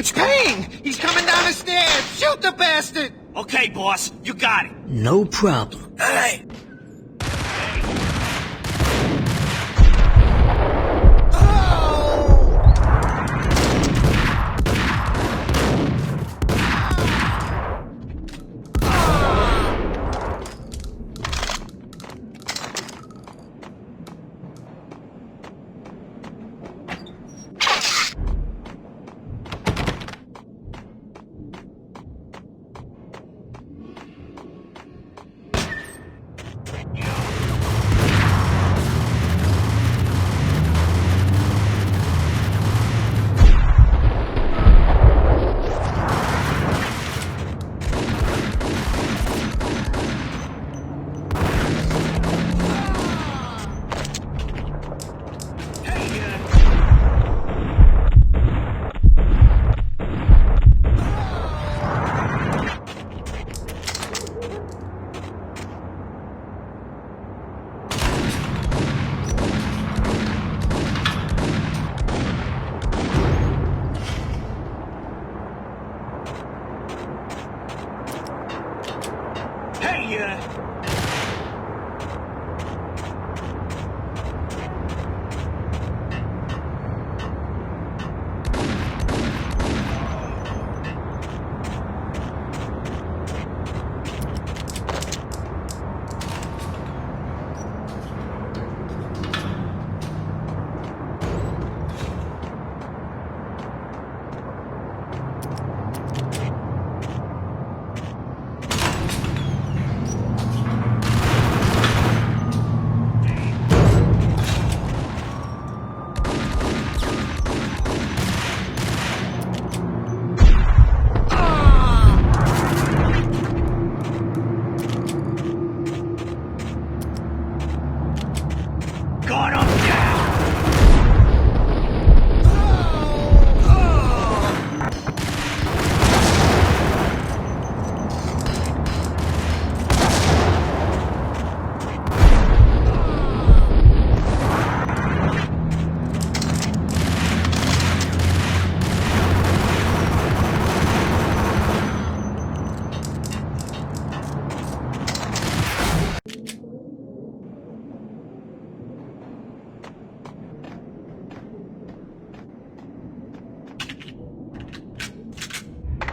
It's Payne! He's coming down the stairs! Shoot the bastard! Okay, boss, you got it. No problem. Hey!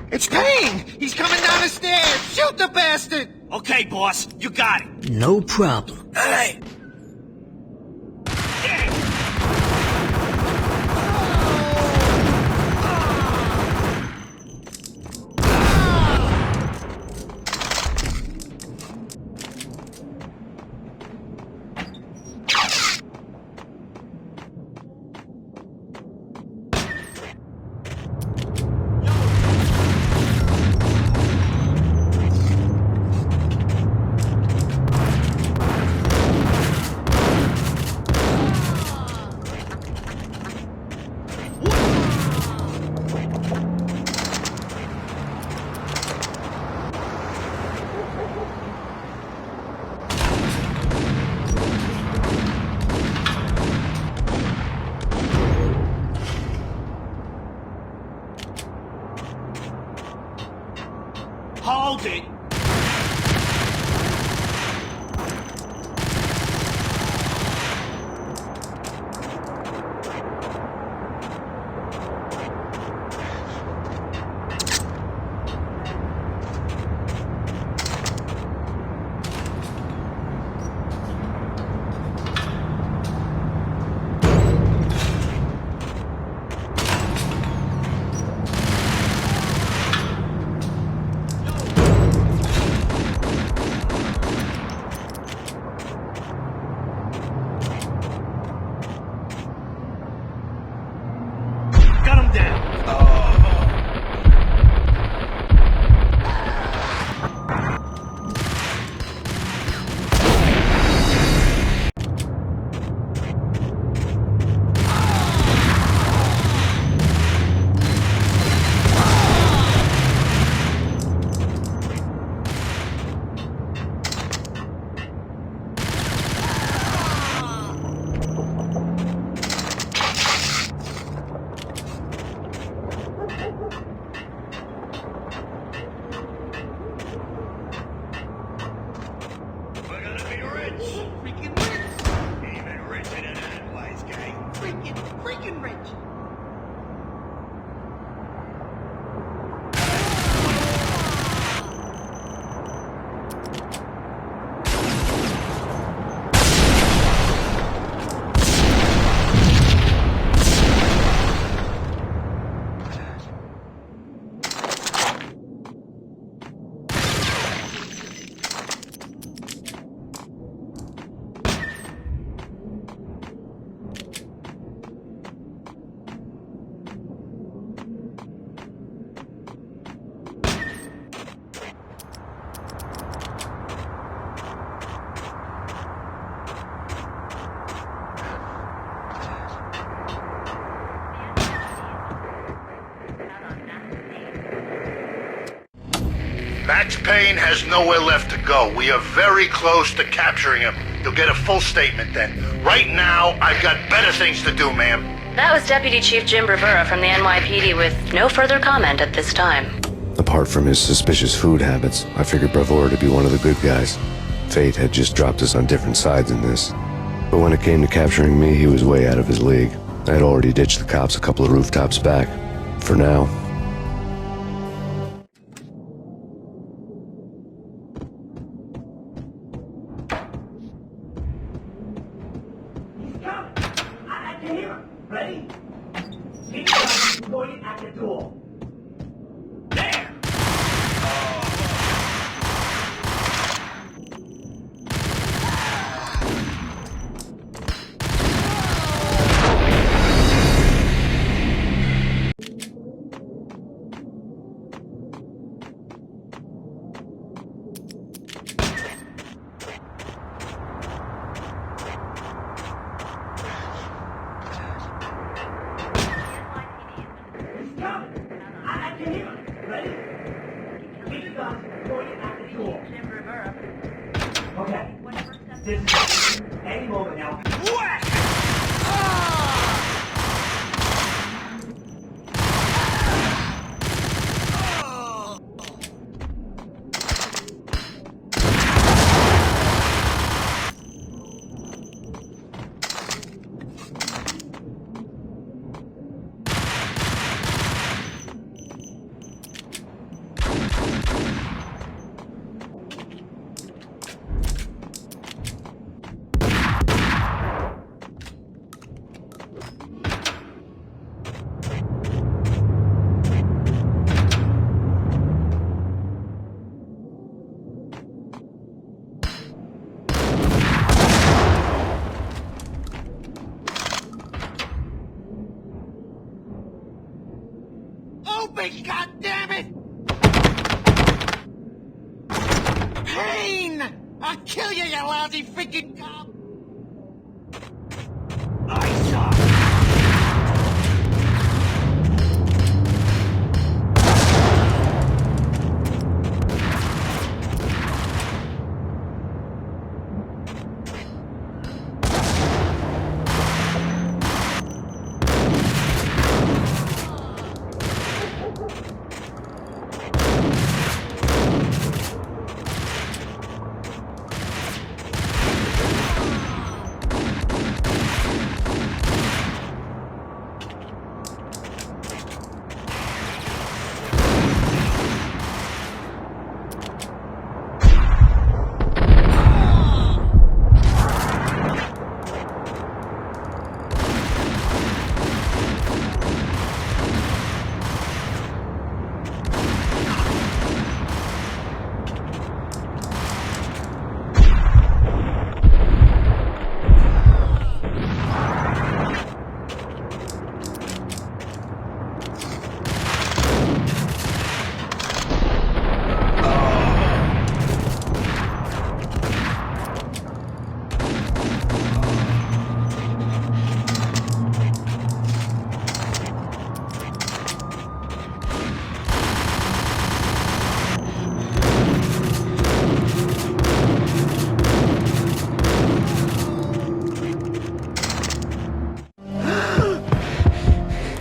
It's Payne! He's coming down the stairs! Shoot the bastard! Okay, boss, you got it. No problem. Hey! Hold it! Got him down! We're gonna be rich! Freaking rich! Even richer than that, wise guy. Freaking rich! Max Payne has nowhere left to go. We are very close to capturing him. You'll get a full statement then. Right now, I've got better things to do, ma'am. That was Deputy Chief Jim Rivera from the NYPD with no further comment at this time. Apart from his suspicious food habits, I figured Bravura to be one of the good guys. Fate had just dropped us on different sides in this. But when it came to capturing me, he was way out of his league. I had already ditched the cops a couple of rooftops back. For now. I can hear him. Ready? Keep your pointed at the door. There! Okay. This is any moment now. Whack! Open, goddammit! Payne! I'll kill you, you lousy freaking cop! I saw.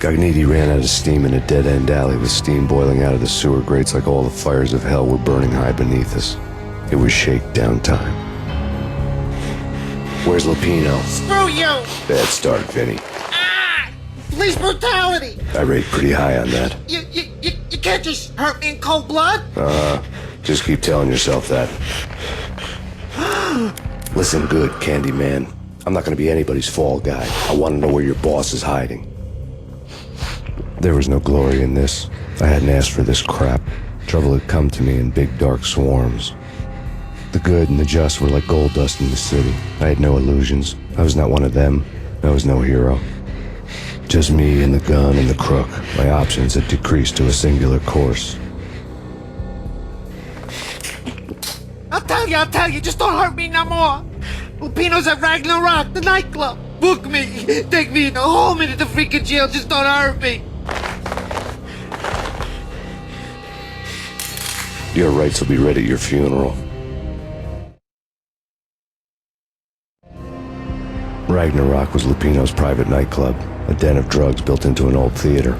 Gagniti ran out of steam in a dead-end alley with steam boiling out of the sewer grates like all the fires of hell were burning high beneath us. It was shakedown time. Where's Lupino? Screw you! Bad start, Vinny. Ah! Police brutality! I rate pretty high on that. You can't just hurt me in cold blood? Just keep telling yourself that. Listen good, Candyman. I'm not gonna be anybody's fall guy. I want to know where your boss is hiding. There was no glory in this. I hadn't asked for this crap. Trouble had come to me in big dark swarms. The good and the just were like gold dust in the city. I had no illusions. I was not one of them. I was no hero. Just me and the gun and the crook. My options had decreased to a singular course. I'll tell you, just don't hurt me no more. Lupino's at Ragnarok, the nightclub. Book me, take me in the home into the freaking jail, just don't hurt me. Your rights will be read at your funeral. Ragnarok was Lupino's private nightclub, a den of drugs built into an old theater.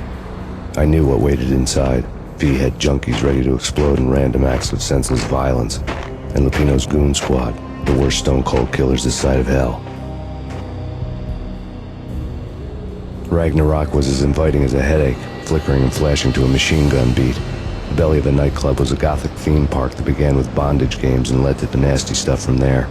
I knew what waited inside. V-head junkies ready to explode in random acts of senseless violence. And Lupino's goon squad, the worst stone-cold killers this side of hell. Ragnarok was as inviting as a headache, flickering and flashing to a machine gun beat. The belly of the nightclub was a gothic theme park that began with bondage games and led to the nasty stuff from there.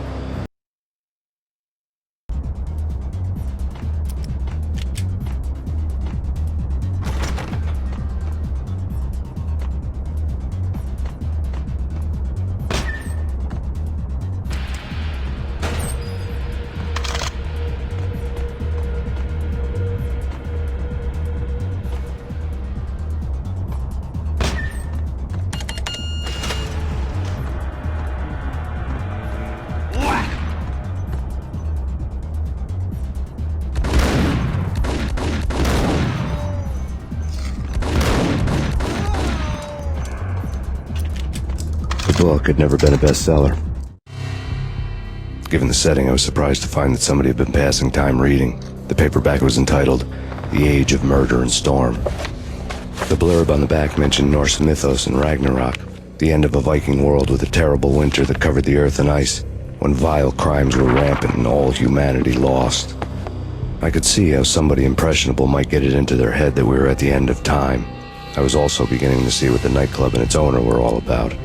The book had never been a bestseller. Given the setting, I was surprised to find that somebody had been passing time reading. The paperback was entitled, The Age of Murder and Storm. The blurb on the back mentioned Norse mythos and Ragnarok, the end of a Viking world with a terrible winter that covered the earth in ice, when vile crimes were rampant and all humanity lost. I could see how somebody impressionable might get it into their head that we were at the end of time. I was also beginning to see what the nightclub and its owner were all about.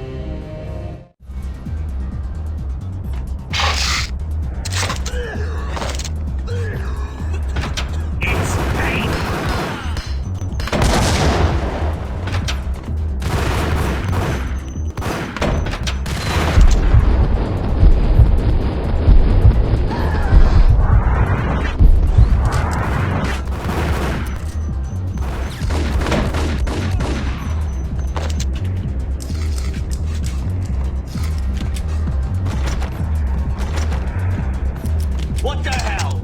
What the hell?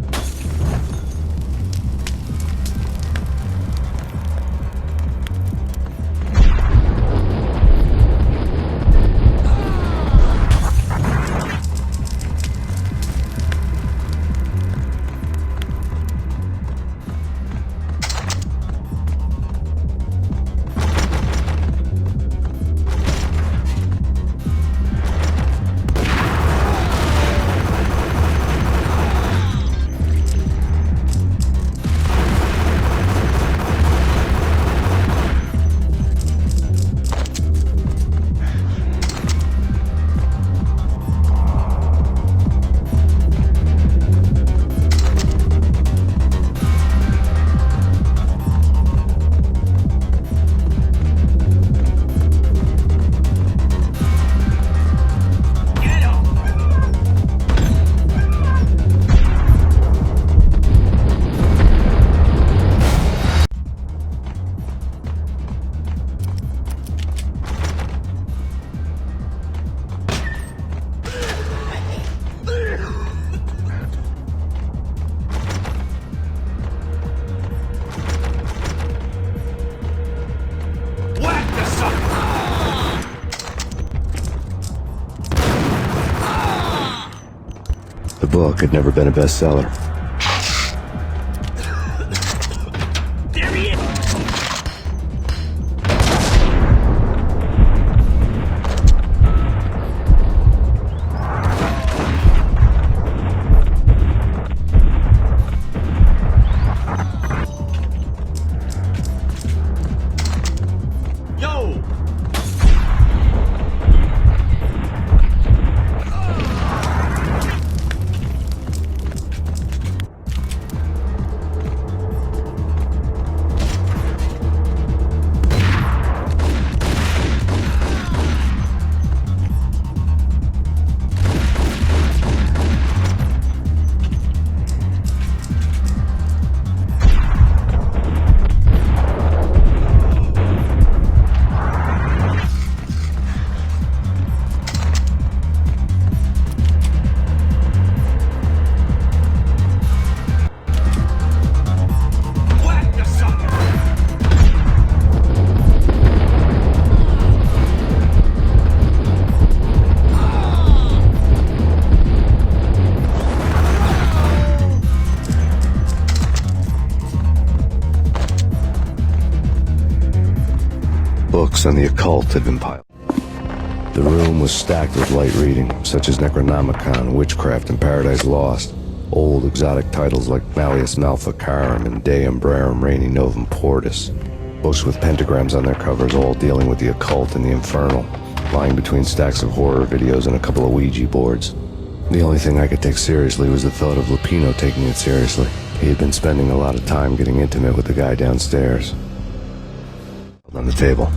The book had never been a bestseller. There Books on the occult had been piled. The room was stacked with light reading, such as Necronomicon, Witchcraft, and Paradise Lost. Old exotic titles like Malleus Maleficarum and Deum Brerum Reini Novum Portus. Books with pentagrams on their covers, all dealing with the occult and the infernal, lying between stacks of horror videos and a couple of Ouija boards. The only thing I could take seriously was the thought of Lupino taking it seriously. He had been spending a lot of time getting intimate with the guy downstairs. On the table.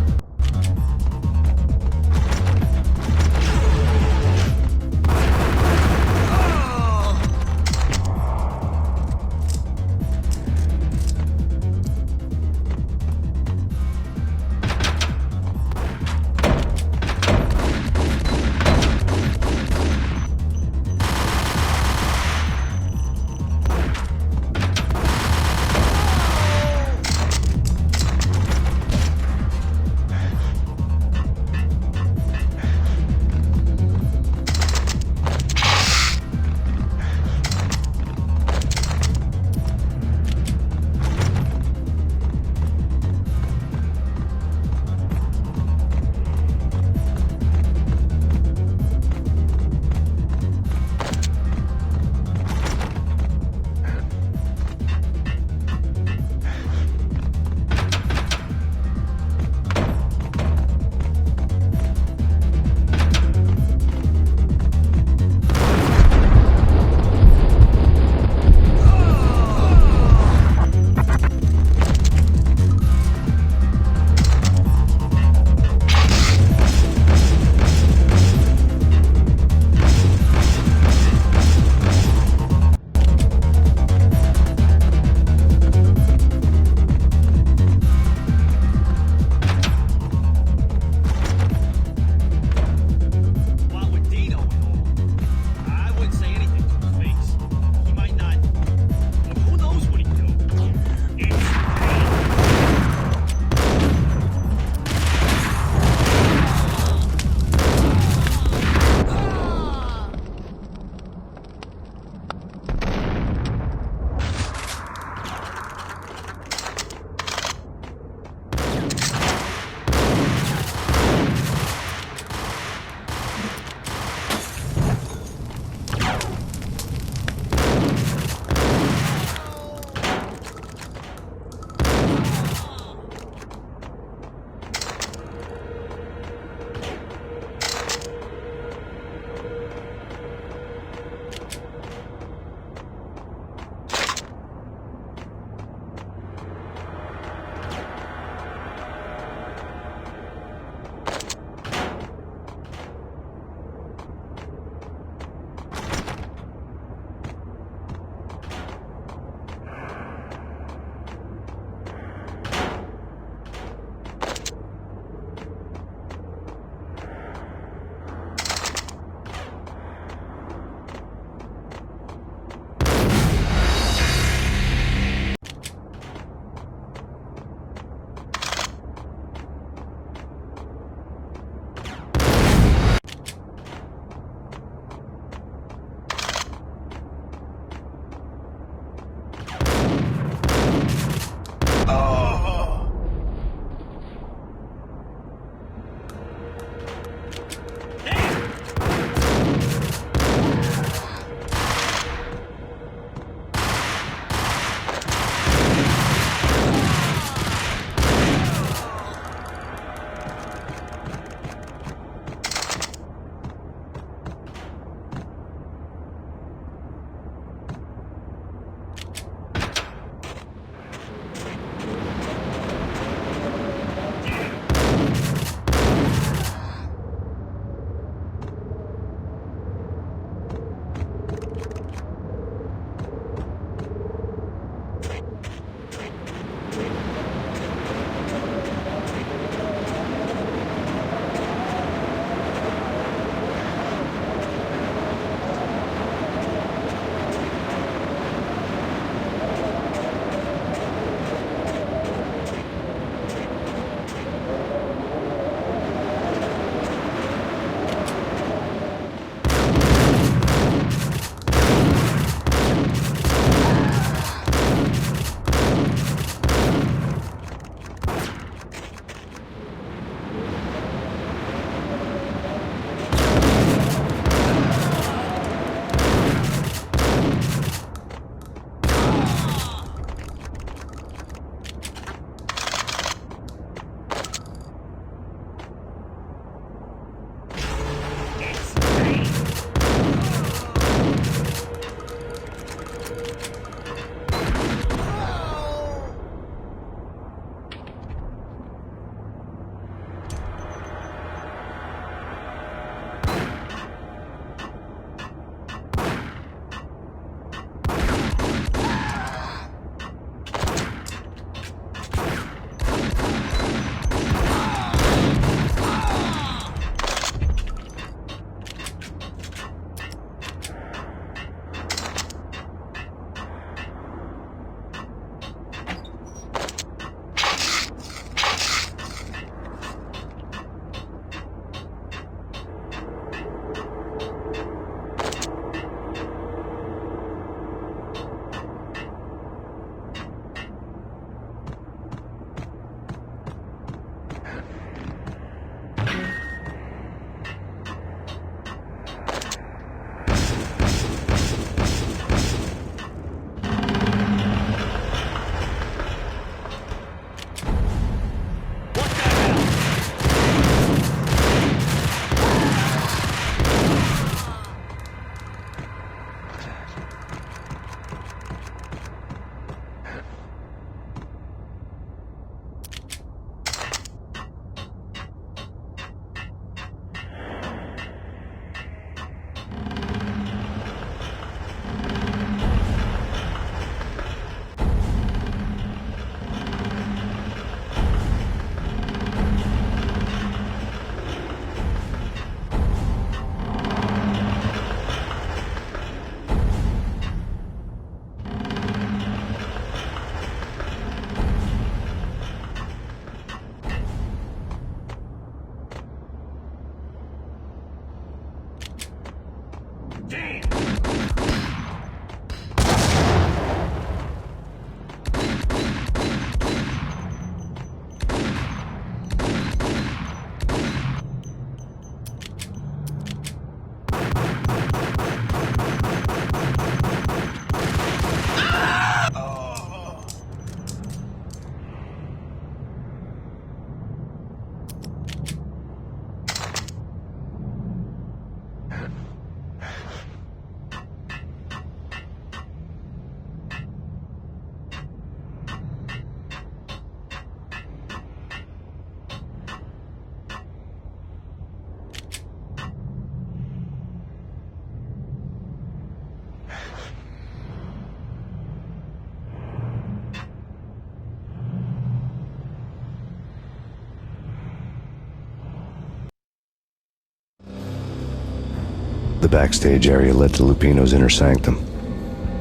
The backstage area led to Lupino's inner sanctum.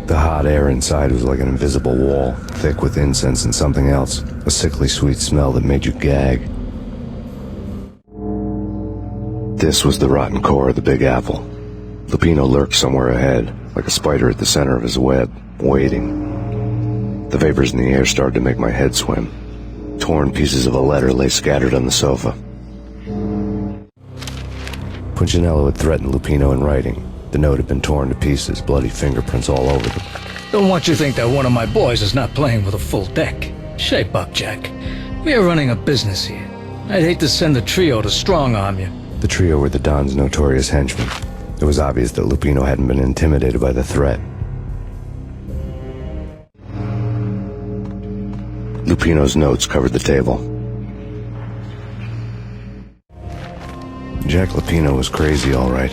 The hot air inside was like an invisible wall, thick with incense and something else, a sickly sweet smell that made you gag. This was the rotten core of the Big Apple. Lupino lurked somewhere ahead, like a spider at the center of his web, waiting. The vapors in the air started to make my head swim. Torn pieces of a letter lay scattered on the sofa. Punchinello had threatened Lupino in writing. The note had been torn to pieces, bloody fingerprints all over them. Don't want you to think that one of my boys is not playing with a full deck. Shape up, Jack. We are running a business here. I'd hate to send the trio to strong-arm you. The trio were the Don's notorious henchmen. It was obvious that Lupino hadn't been intimidated by the threat. Lupino's notes covered the table. Jack Lupino was crazy, all right.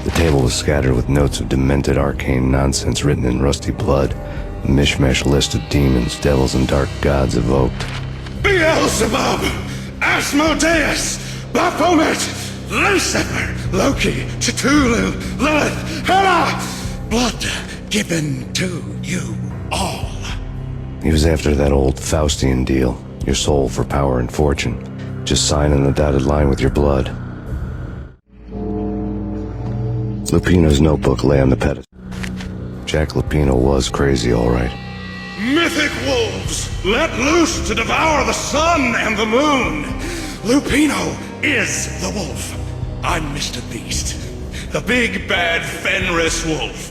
The table was scattered with notes of demented arcane nonsense written in rusty blood, a mishmash list of demons, devils, and dark gods evoked. Beelzebub, Asmodeus, Baphomet, Lucifer, Loki, Cthulhu, Lilith, Hela! Blood given to you all. He was after that old Faustian deal, your soul for power and fortune. Just sign on the dotted line with your blood. Lupino's notebook lay on the pedestal. Jack Lupino was crazy, all right. Mythic wolves, let loose to devour the sun and the moon. Lupino is the wolf. I'm Mr. Beast, the big bad Fenris wolf.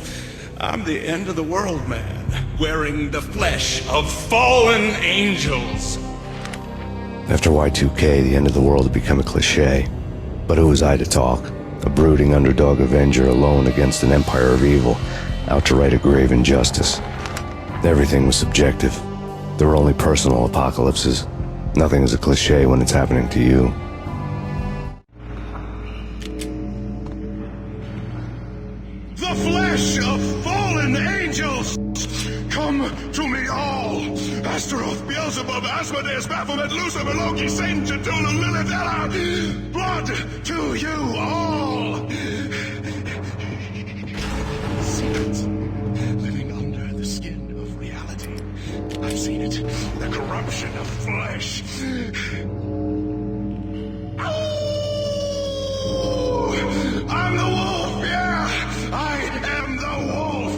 I'm the end of the world man, wearing the flesh of fallen angels. After Y2K, the end of the world had become a cliché. But who was I to talk? A brooding underdog avenger alone against an empire of evil, out to right a grave injustice. Everything was subjective. There were only personal apocalypses. Nothing is a cliché when it's happening to you. The flesh of fallen angels! Come to me all! Astaroth, Beelzebub, Asmodeus, Baphomet, Lucifer, Loki, Satan, Cthulhu, Lilith, Hela! Blood to you all! Secrets living under the skin of reality. I've seen it. The corruption of flesh. I'm the wolf, yeah! I am the wolf!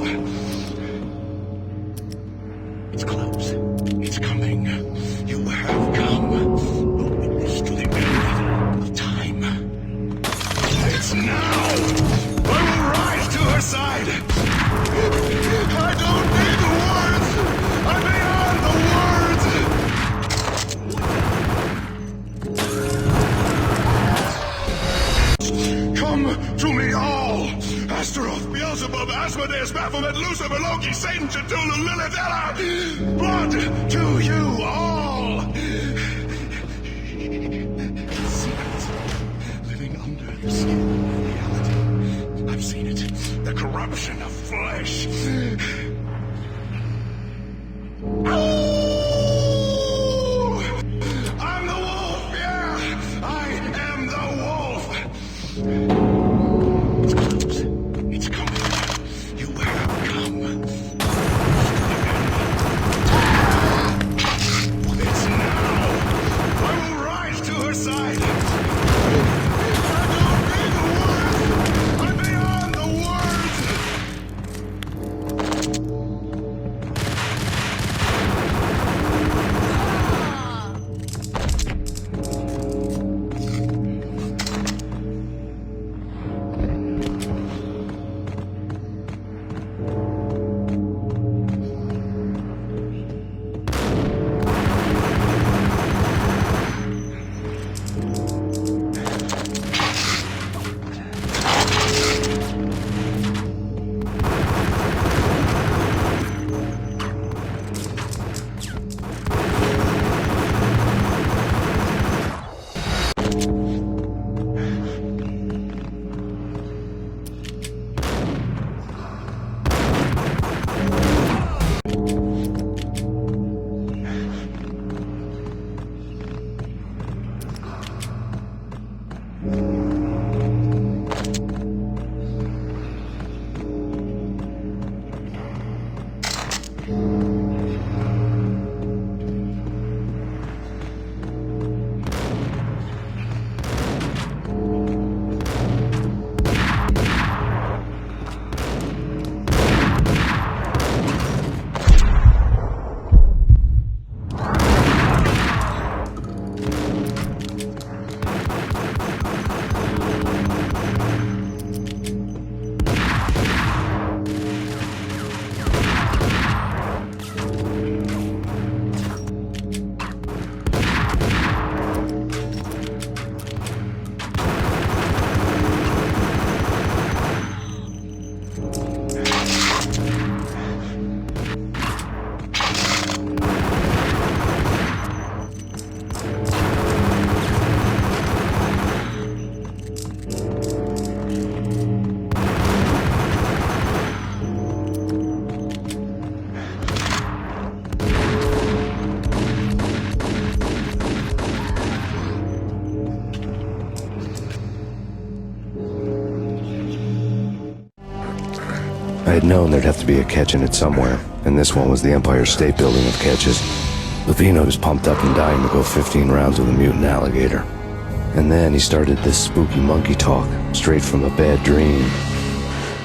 It's close. It's coming. You have come. A witness to the end of time. It's now! I will rise to her side! I don't need the words! I'm beyond the words! Come to me all! Astaroth, Beelzebub, Asmodeus, Baphomet, Lucifer, Loki, Satan, Cthulhu, Lilith, Hela! Blood to you all! Secrets living under the skin of reality. I've seen it. The corruption of flesh. I'm the wolf, yeah! I am the wolf! It's close. It's coming. You have come. It's had known there'd have to be a catch in it somewhere, and this one was the Empire State Building of catches. Lupino was pumped up and dying to go 15 rounds with a mutant alligator. And then he started this spooky monkey talk, straight from a bad dream.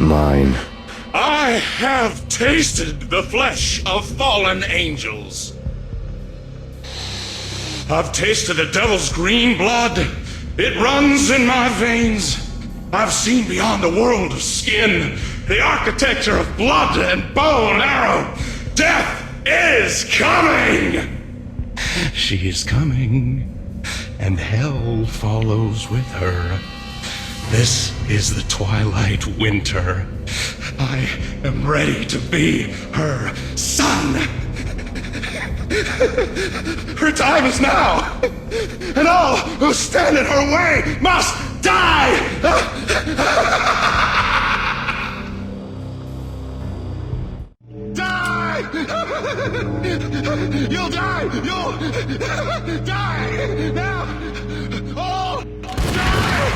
Mine. I have tasted the flesh of fallen angels. I've tasted the devil's green blood. It runs in my veins. I've seen beyond the world of skin, the architecture of blood and bow and arrow. Death is coming! She is coming, and hell follows with her. This is the twilight winter. I am ready to be her son. Her time is now, and all who stand in her way must die! Die! You'll die! You'll die! Now! Oh! Die!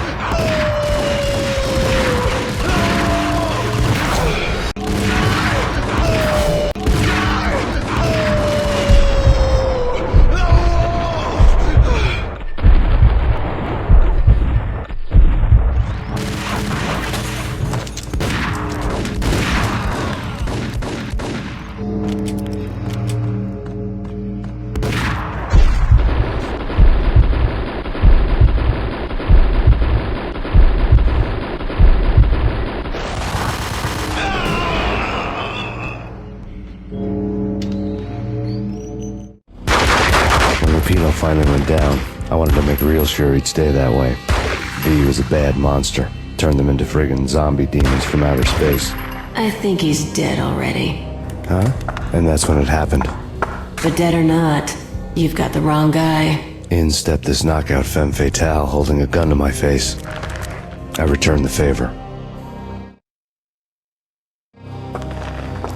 Lupino finally went down. I wanted to make real sure he'd stay that way. V was a bad monster. Turned them into friggin' zombie demons from outer space. I think he's dead already. Huh? And that's when it happened. But dead or not, you've got the wrong guy. In stepped this knockout femme fatale holding a gun to my face. I returned the favor.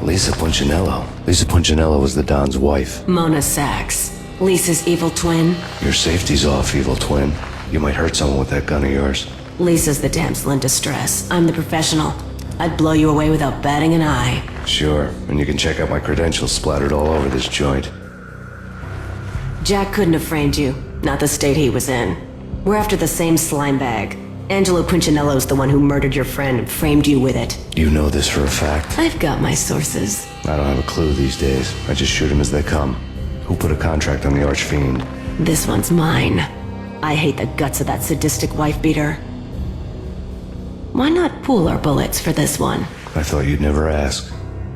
Lisa Punchinello. Lisa Punchinello was the Don's wife. Mona Sachs. Lisa's evil twin. Your safety's off, evil twin. You might hurt someone with that gun of yours. Lisa's the damsel in distress. I'm the professional. I'd blow you away without batting an eye. Sure, and you can check out my credentials splattered all over this joint. Jack couldn't have framed you. Not the state he was in. We're after the same slime bag. Angelo Punchinello's the one who murdered your friend and framed you with it. You know this for a fact? I've got my sources. I don't have a clue these days. I just shoot them as they come. Who put a contract on the Archfiend? This one's mine. I hate the guts of that sadistic wife-beater. Why not pool our bullets for this one? I thought you'd never ask.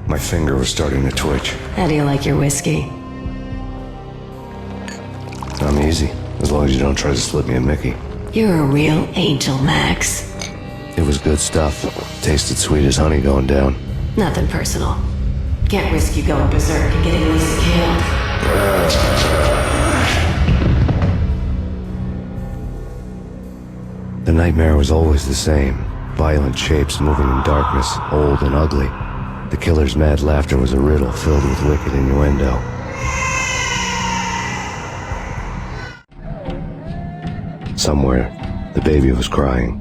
My finger was starting to twitch. How do you like your whiskey? I'm easy, as long as you don't try to slip me a Mickey. You're a real angel, Max. It was good stuff. Tasted sweet as honey going down. Nothing personal. Can't risk you going berserk and getting Lisa killed. The nightmare was always the same. Violent shapes moving in darkness, old and ugly. The killer's mad laughter was a riddle filled with wicked innuendo. Somewhere, the baby was crying.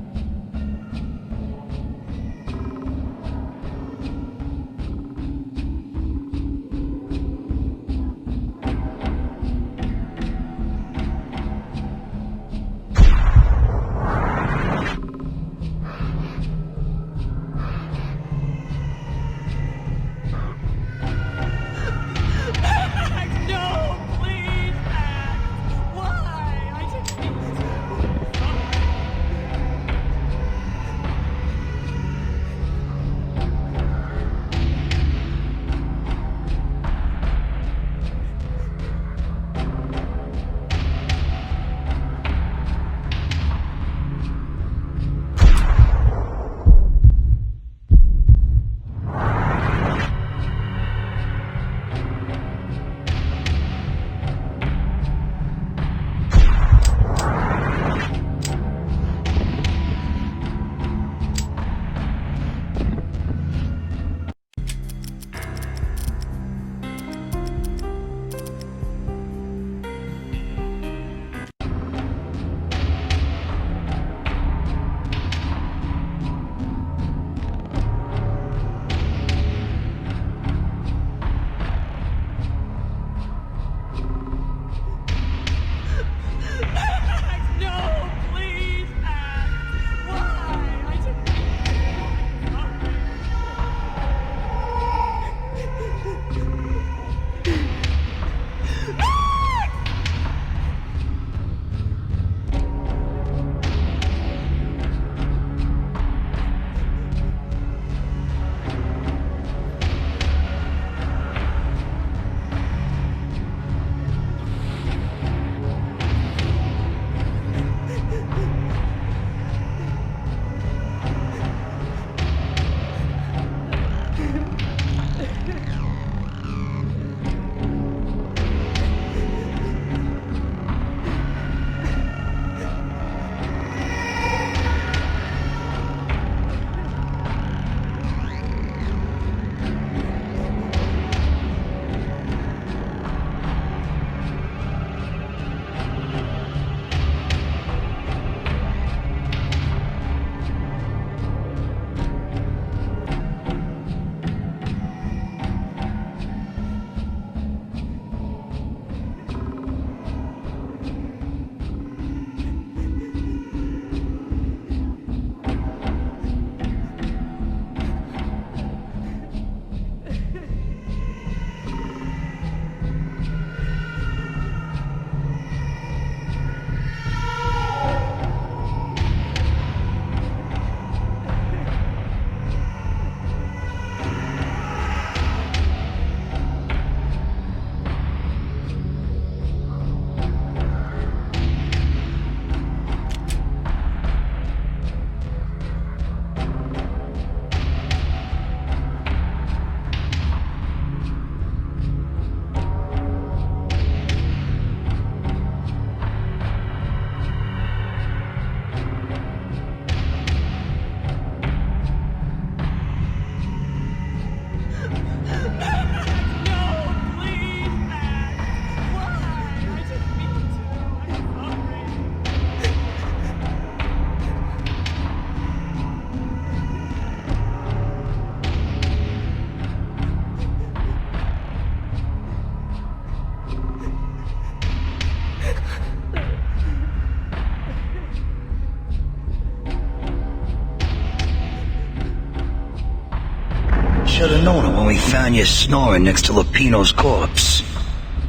Should've known it when we found you snoring next to Lupino's corpse.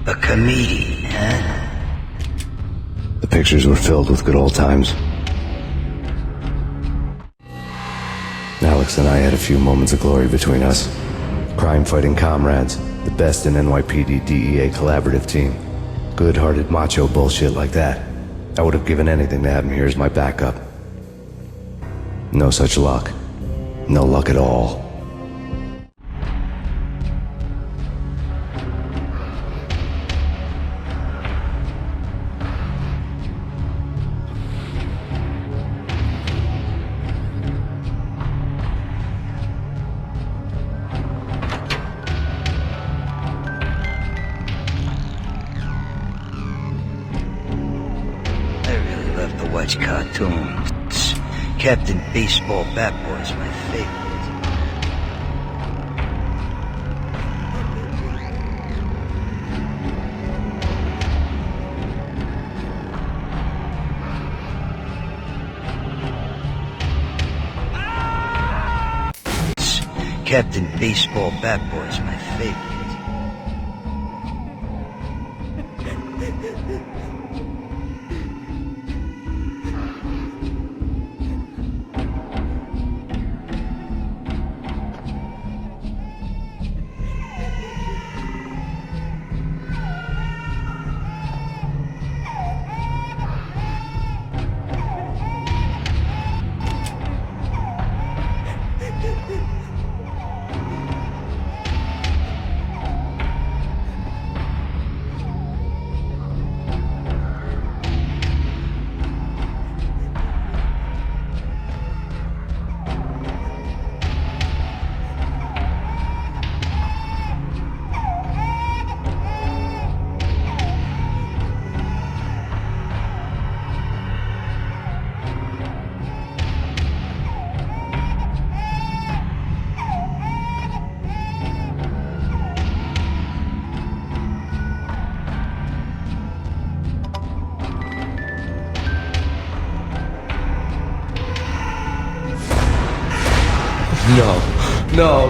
A comedian, huh? The pictures were filled with good old times. Alex and I had a few moments of glory between us. Crime-fighting comrades, the best in NYPD DEA collaborative team. Good-hearted macho bullshit like that. I would have given anything to have him here as my backup. No such luck. No luck at all. Watch cartoons. Captain Baseball Bat Boy's my favorite. Captain Baseball Bat Boy's my favorite.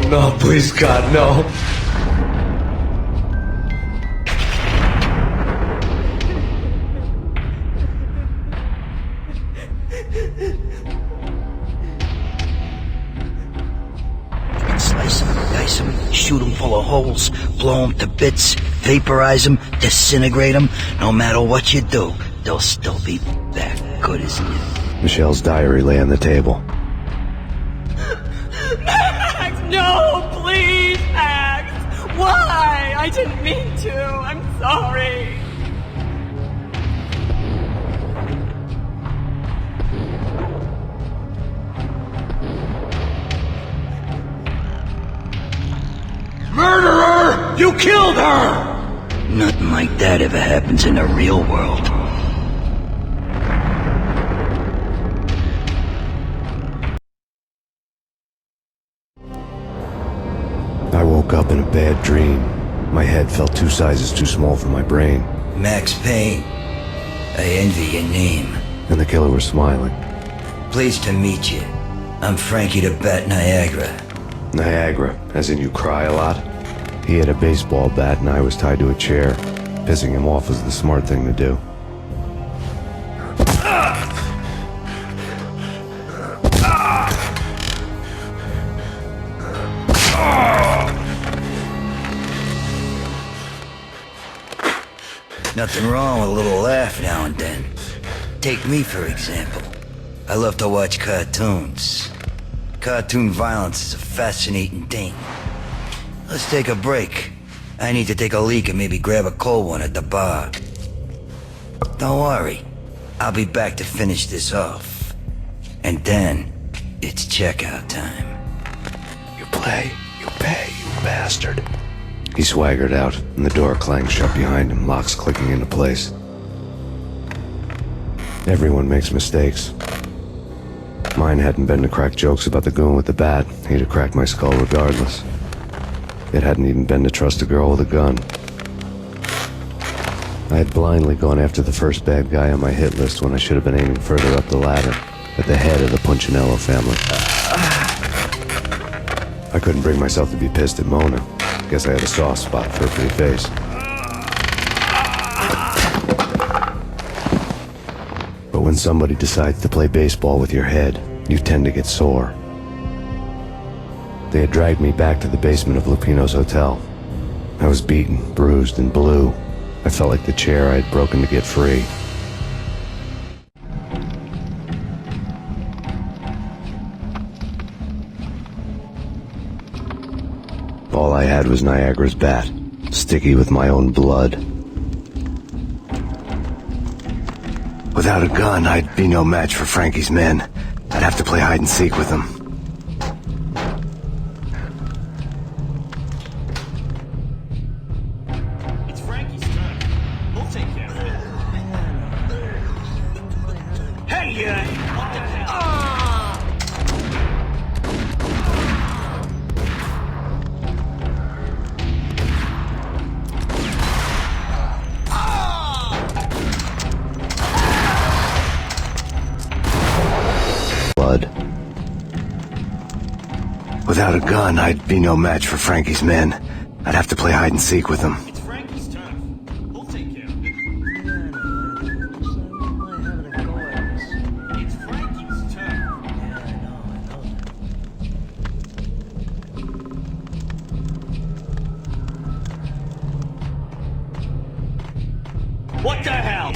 No, please God, no. Slice them, dice them, shoot them full of holes, blow them to bits, vaporize them, disintegrate them. No matter what you do, they'll still be that good as new. Michelle's diary lay on the table. Max, no, please, Max. Why? I didn't mean to. I'm sorry. Murderer! You killed her! Nothing like that ever happens in the real world. I woke up in a bad dream. My head felt 2 sizes too small for my brain. Max Payne. I envy your name. And the killer was smiling. Pleased to meet you. I'm Frankie the Bat Niagara. Niagara, as in you cry a lot? He had a baseball bat and I was tied to a chair. Pissing him off was the smart thing to do. Nothing wrong with a little laugh now and then. Take me, for example. I love to watch cartoons. Cartoon violence is a fascinating thing. Let's take a break. I need to take a leak and maybe grab a cold one at the bar. Don't worry. I'll be back to finish this off. And then, it's checkout time. You play, you pay, you bastard. He swaggered out, and the door clanged shut behind him, locks clicking into place. Everyone makes mistakes. Mine hadn't been to crack jokes about the goon with the bat. He'd have cracked my skull regardless. It hadn't even been to trust a girl with a gun. I had blindly gone after the first bad guy on my hit list when I should have been aiming further up the ladder, at the head of the Punchinello family. I couldn't bring myself to be pissed at Mona. Guess I had a soft spot for her pretty face. But when somebody decides to play baseball with your head, you tend to get sore. They had dragged me back to the basement of Lupino's hotel. I was beaten, bruised, and blue. I felt like the chair I had broken to get free. All I had was Niagara's bat, sticky with my own blood. Without a gun, I'd be no match for Frankie's men. I'd have to play hide and seek with them. It's Frankie's turn. We'll take care of it. Hey, what the hell? Blood. Without a gun, I'd be no match for Frankie's men. I'd have to play hide and seek with them. It's Frankie's turn. We'll take care of it. It's Frankie's turn. What the hell?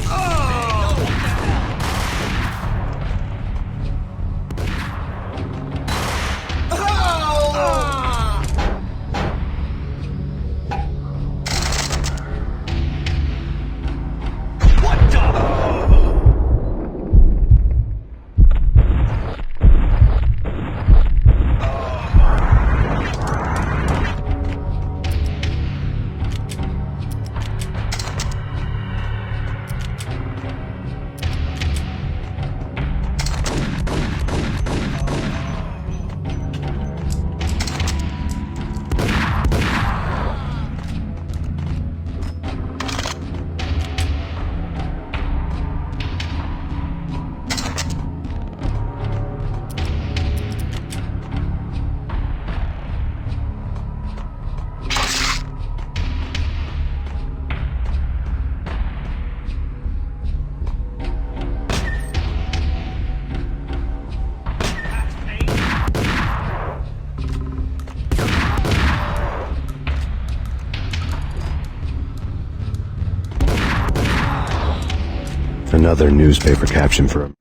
Another newspaper caption for him.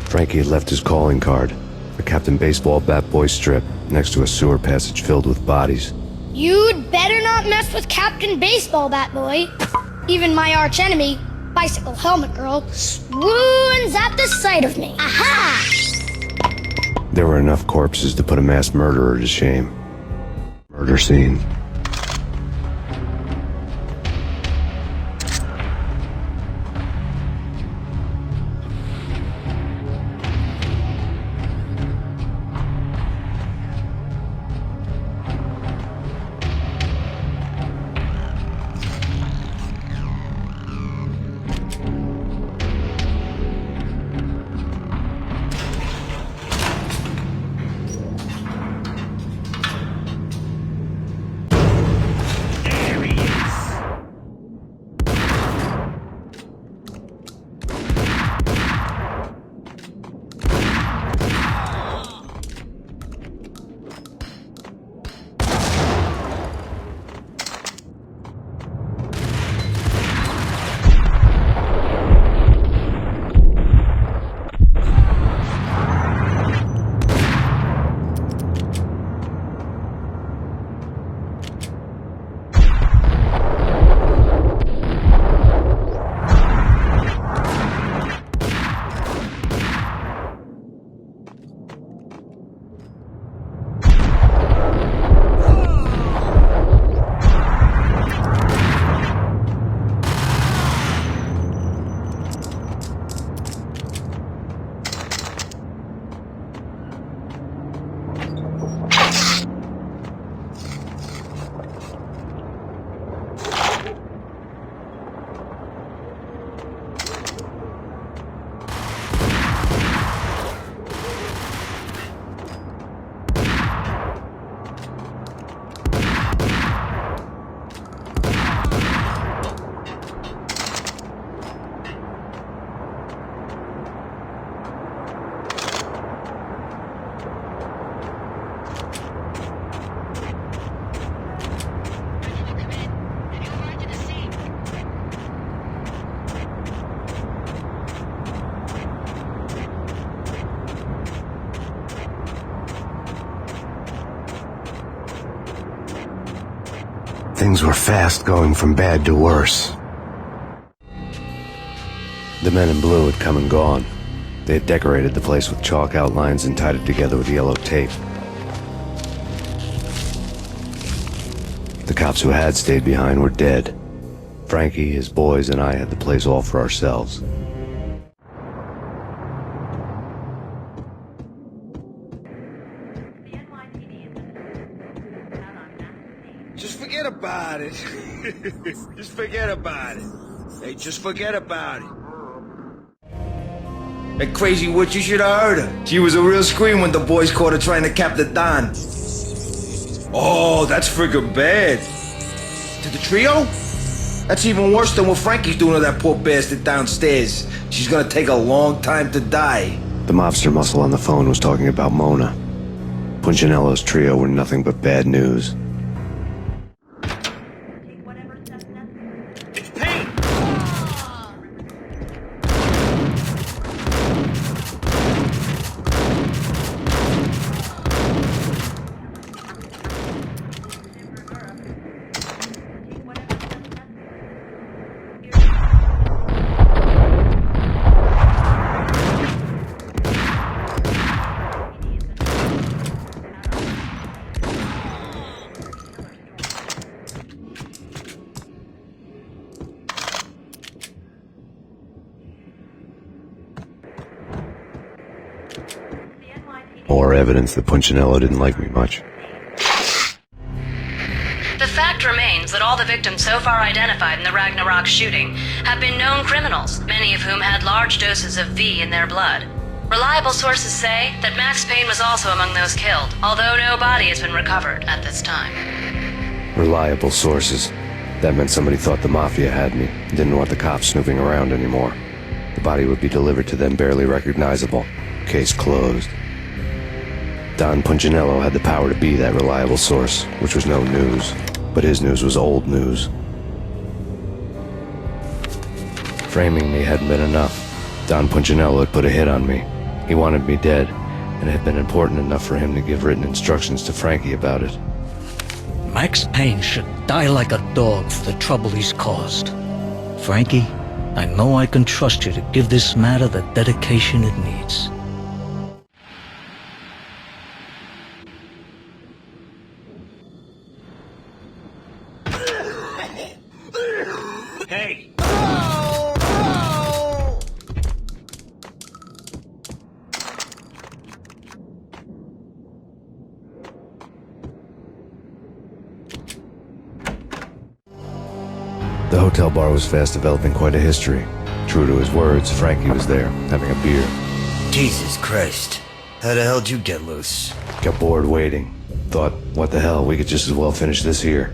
Frankie had left his calling card, a Captain Baseball Bat Boy strip, next to a sewer passage filled with bodies. You'd better not mess with Captain Baseball Bat Boy. Even my arch enemy, Bicycle Helmet Girl, swoons at the sight of me. Aha! There were enough corpses to put a mass murderer to shame. Murder scene. Things were fast going from bad to worse. The men in blue had come and gone. They had decorated the place with chalk outlines and tied it together with yellow tape. The cops who had stayed behind were dead. Frankie, his boys, and I had the place all for ourselves. Just forget about it. Just forget about it. Hey, just forget about it. That crazy witch, you should have heard her. She was a real scream when the boys caught her trying to cap the Don. Oh, that's friggin' bad. To the trio? That's even worse than what Frankie's doing to that poor bastard downstairs. She's gonna take a long time to die. The mobster muscle on the phone was talking about Mona. Punchinello's trio were nothing but bad news. It's Payne! More evidence that Punchinello didn't like me much. The fact remains that all the victims so far identified in the Ragnarok shooting have been known criminals, many of whom had large doses of V in their blood. Reliable sources say that Max Payne was also among those killed, although no body has been recovered at this time. Reliable sources. That meant somebody thought the Mafia had me, and didn't want the cops snooping around anymore. The body would be delivered to them barely recognizable. Case closed. Don Punchinello had the power to be that reliable source, which was no news. But his news was old news. Framing me hadn't been enough. Don Punchinello had put a hit on me. He wanted me dead, and it had been important enough for him to give written instructions to Frankie about it. Max Payne should die like a dog for the trouble he's caused. Frankie, I know I can trust you to give this matter the dedication it needs. Hey! The hotel bar was fast developing quite a history. True to his words, Frankie was there, having a beer. Jesus Christ. How the hell did you get loose? Got bored waiting. Thought, what the hell, we could just as well finish this here.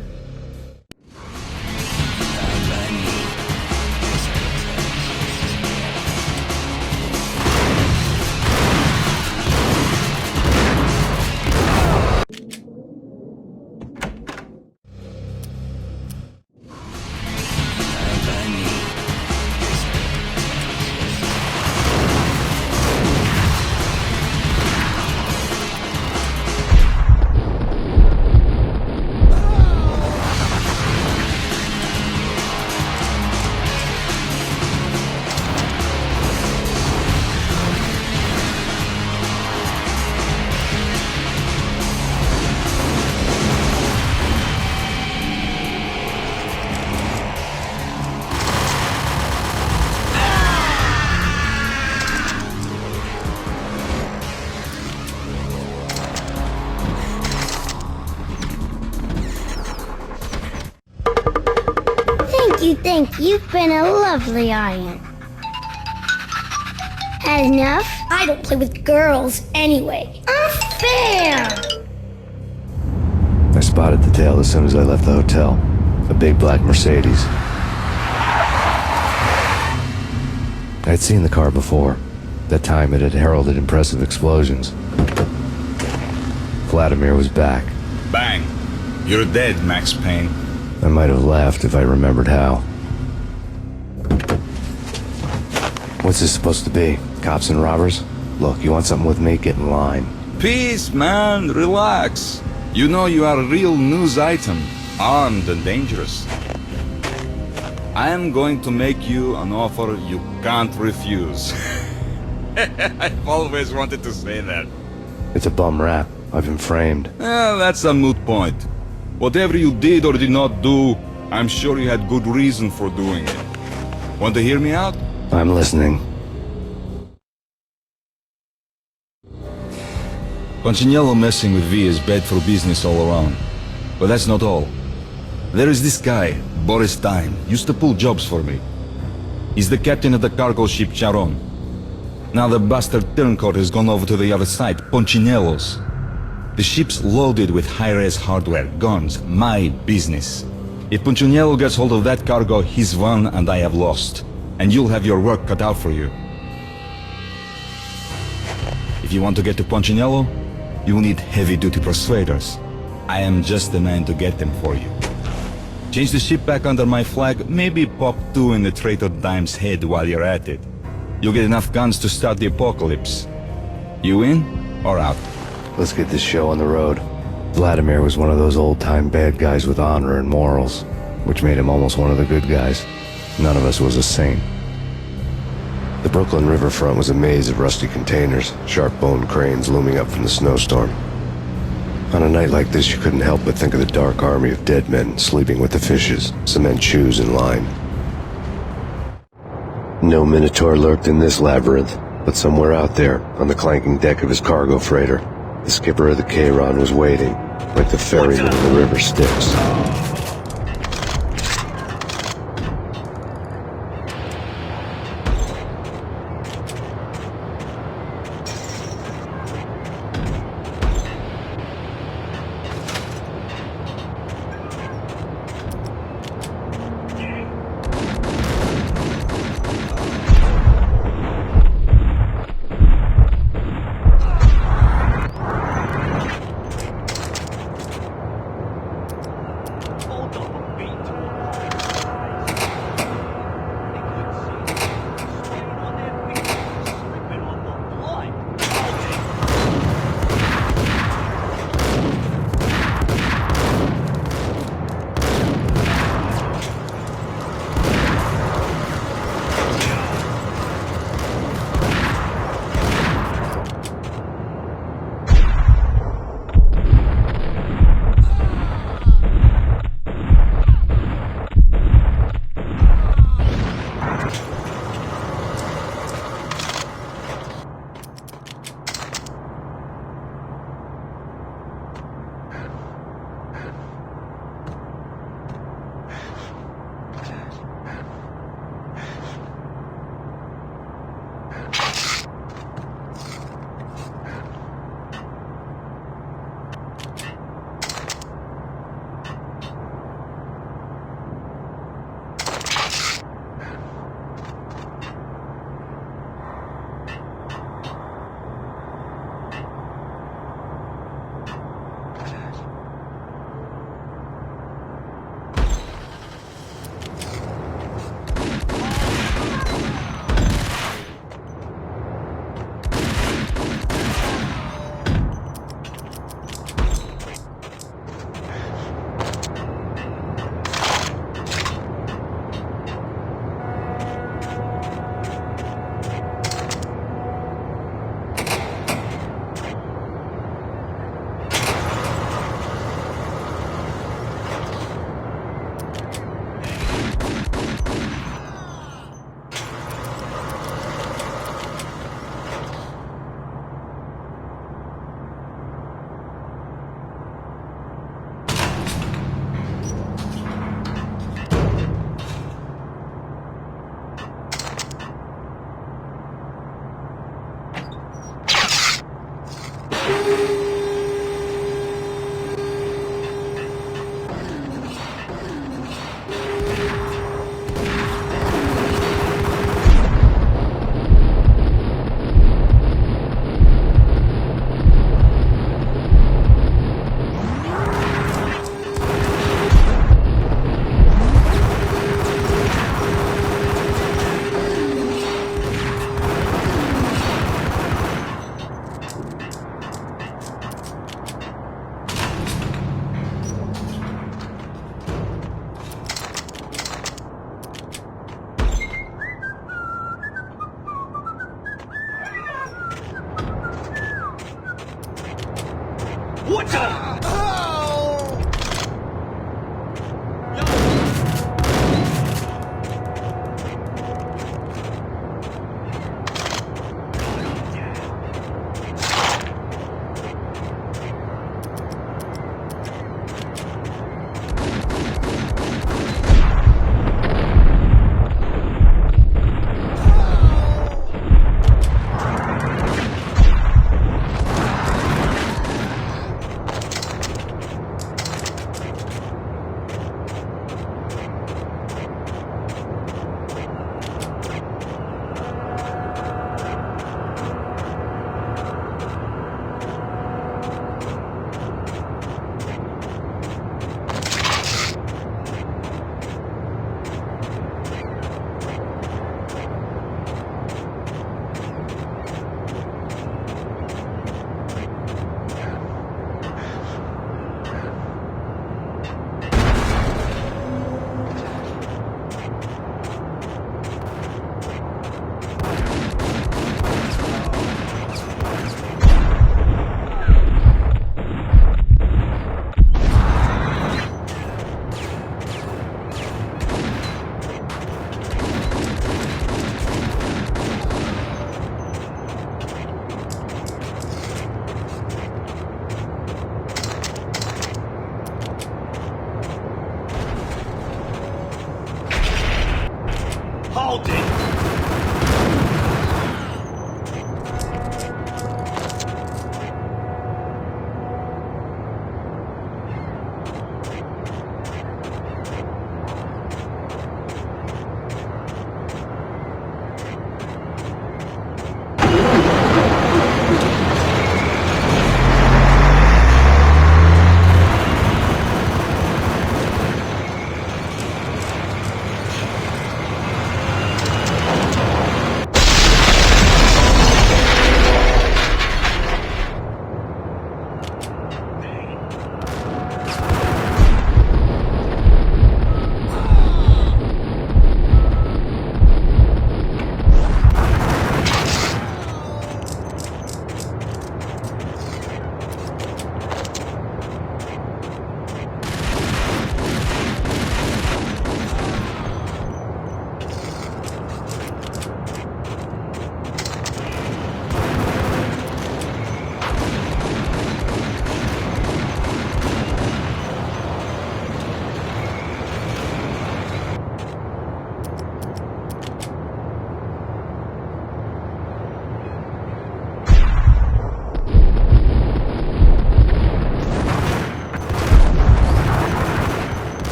Thank you. You've been a lovely audience. Had enough? I don't play with girls anyway. Unfair! I spotted the tail as soon as I left the hotel. A big black Mercedes. I'd seen the car before. That time it had heralded impressive explosions. Vladimir was back. Bang! You're dead, Max Payne. I might have laughed if I remembered how. What's this supposed to be? Cops and robbers? Look, you want something with me? Get in line. Peace, man. Relax. You know you are a real news item. Armed and dangerous. I am going to make you an offer you can't refuse. I've always wanted to say that. It's a bum rap. I've been framed. That's a moot point. Whatever you did or did not do, I'm sure you had good reason for doing it. Want to hear me out? I'm listening. Punchinello messing with V is bad for business all around. But that's not all. There is this guy, Boris Stein, used to pull jobs for me. He's the captain of the cargo ship Charon. Now the bastard turncoat has gone over to the other side, Punchinello's. The ship's loaded with high-res hardware, guns, my business. If Punchinello gets hold of that cargo, he's won and I have lost. And you'll have your work cut out for you. If you want to get to Punchinello, you'll need heavy-duty persuaders. I am just the man to get them for you. Change the ship back under my flag, maybe pop 2 in the traitor Dime's head while you're at it. You'll get enough guns to start the apocalypse. You in or out? Let's get this show on the road. Vladimir was one of those old-time bad guys with honor and morals, which made him almost one of the good guys. None of us was a saint. The Brooklyn riverfront was a maze of rusty containers, sharp-boned cranes looming up from the snowstorm. On a night like this, you couldn't help but think of the dark army of dead men sleeping with the fishes, cement shoes in line. No Minotaur lurked in this labyrinth, but somewhere out there, on the clanking deck of his cargo freighter, the skipper of the Chiron was waiting, like the ferryman of the river Styx.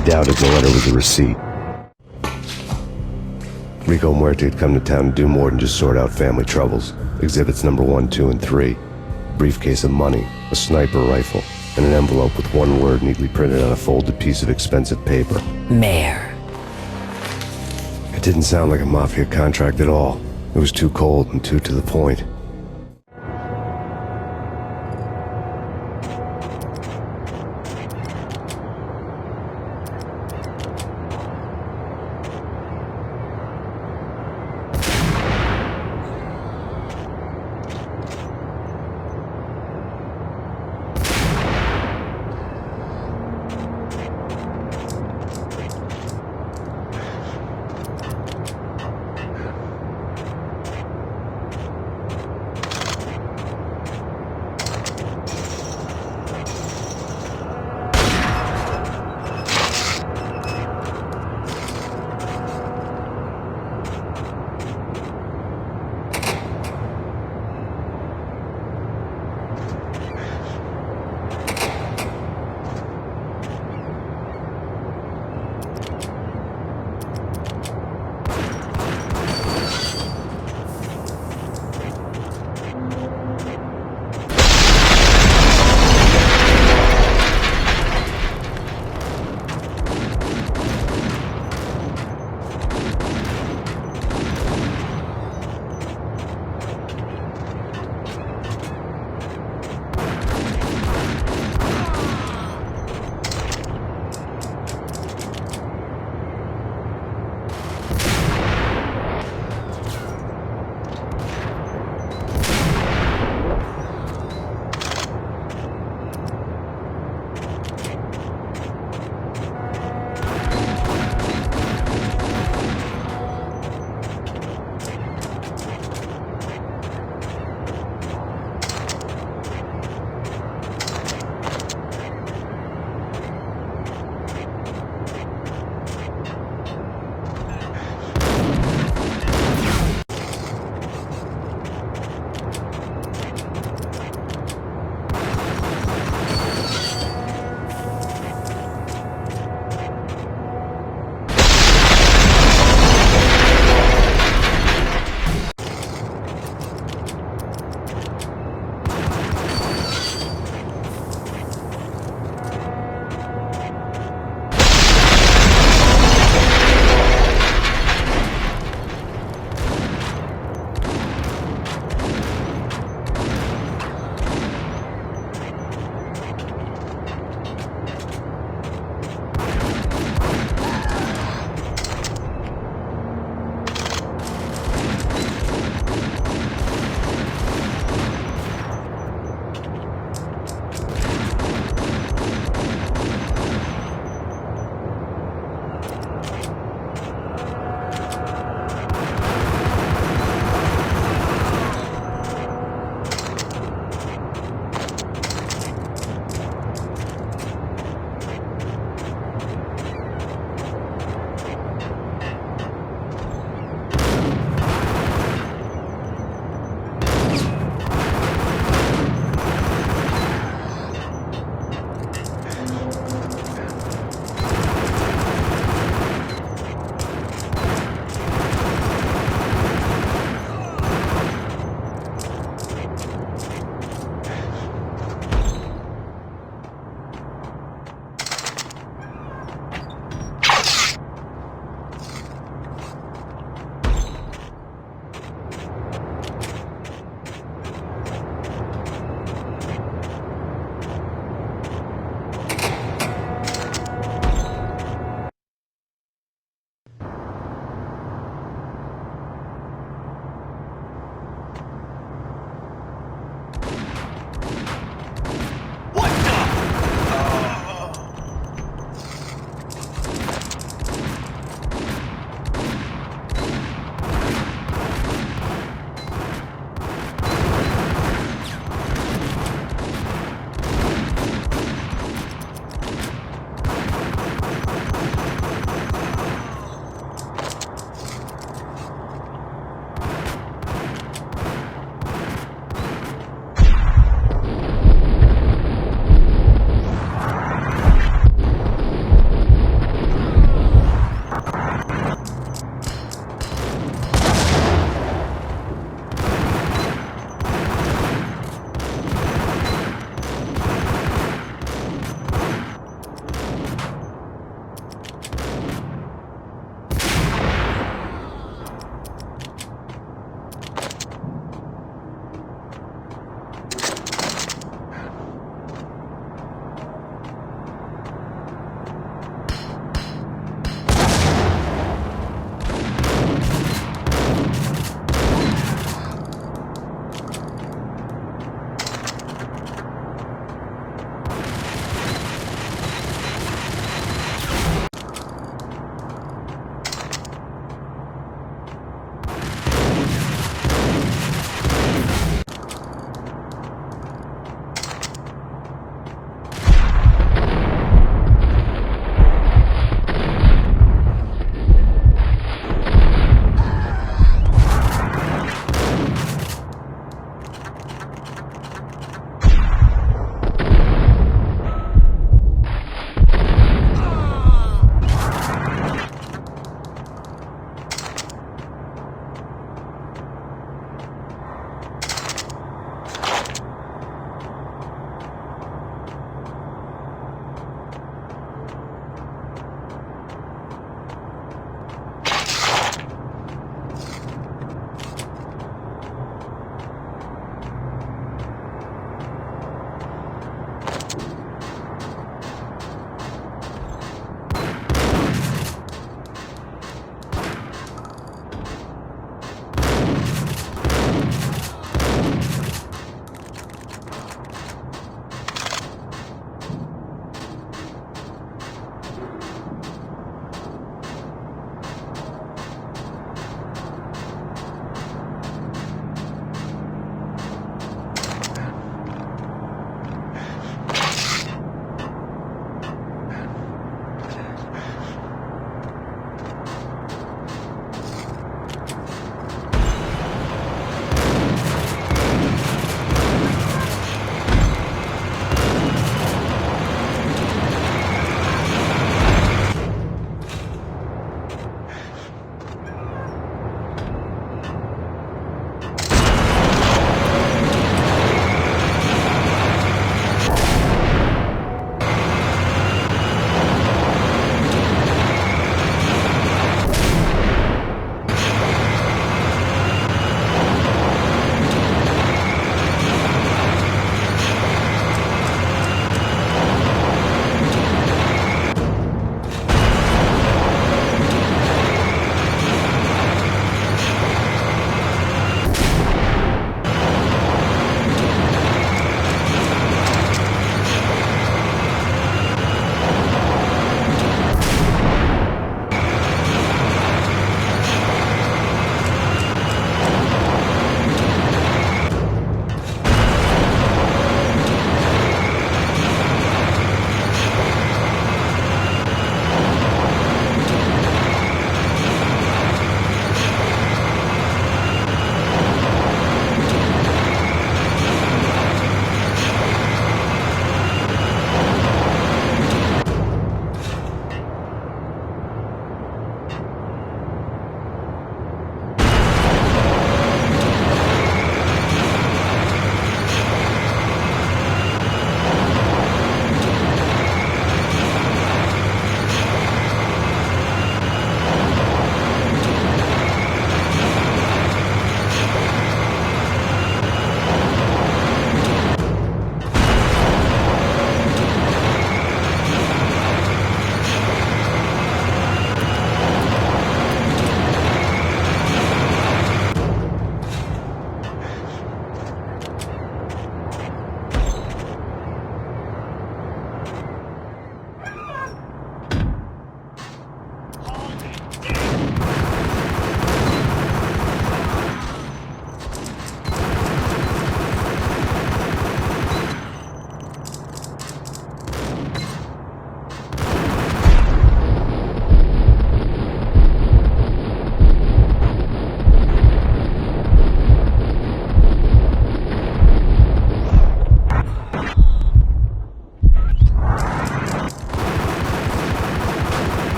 I doubted the letter was a receipt. Rico Muerte had come to town to do more than just sort out family troubles. Exhibits number 1, 2, and 3. Briefcase of money, a sniper rifle, and an envelope with one word neatly printed on a folded piece of expensive paper. Mayor. It didn't sound like a mafia contract at all. It was too cold and too to the point.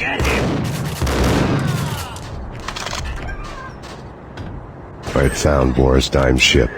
Get him! I had found Boris Dime's ship.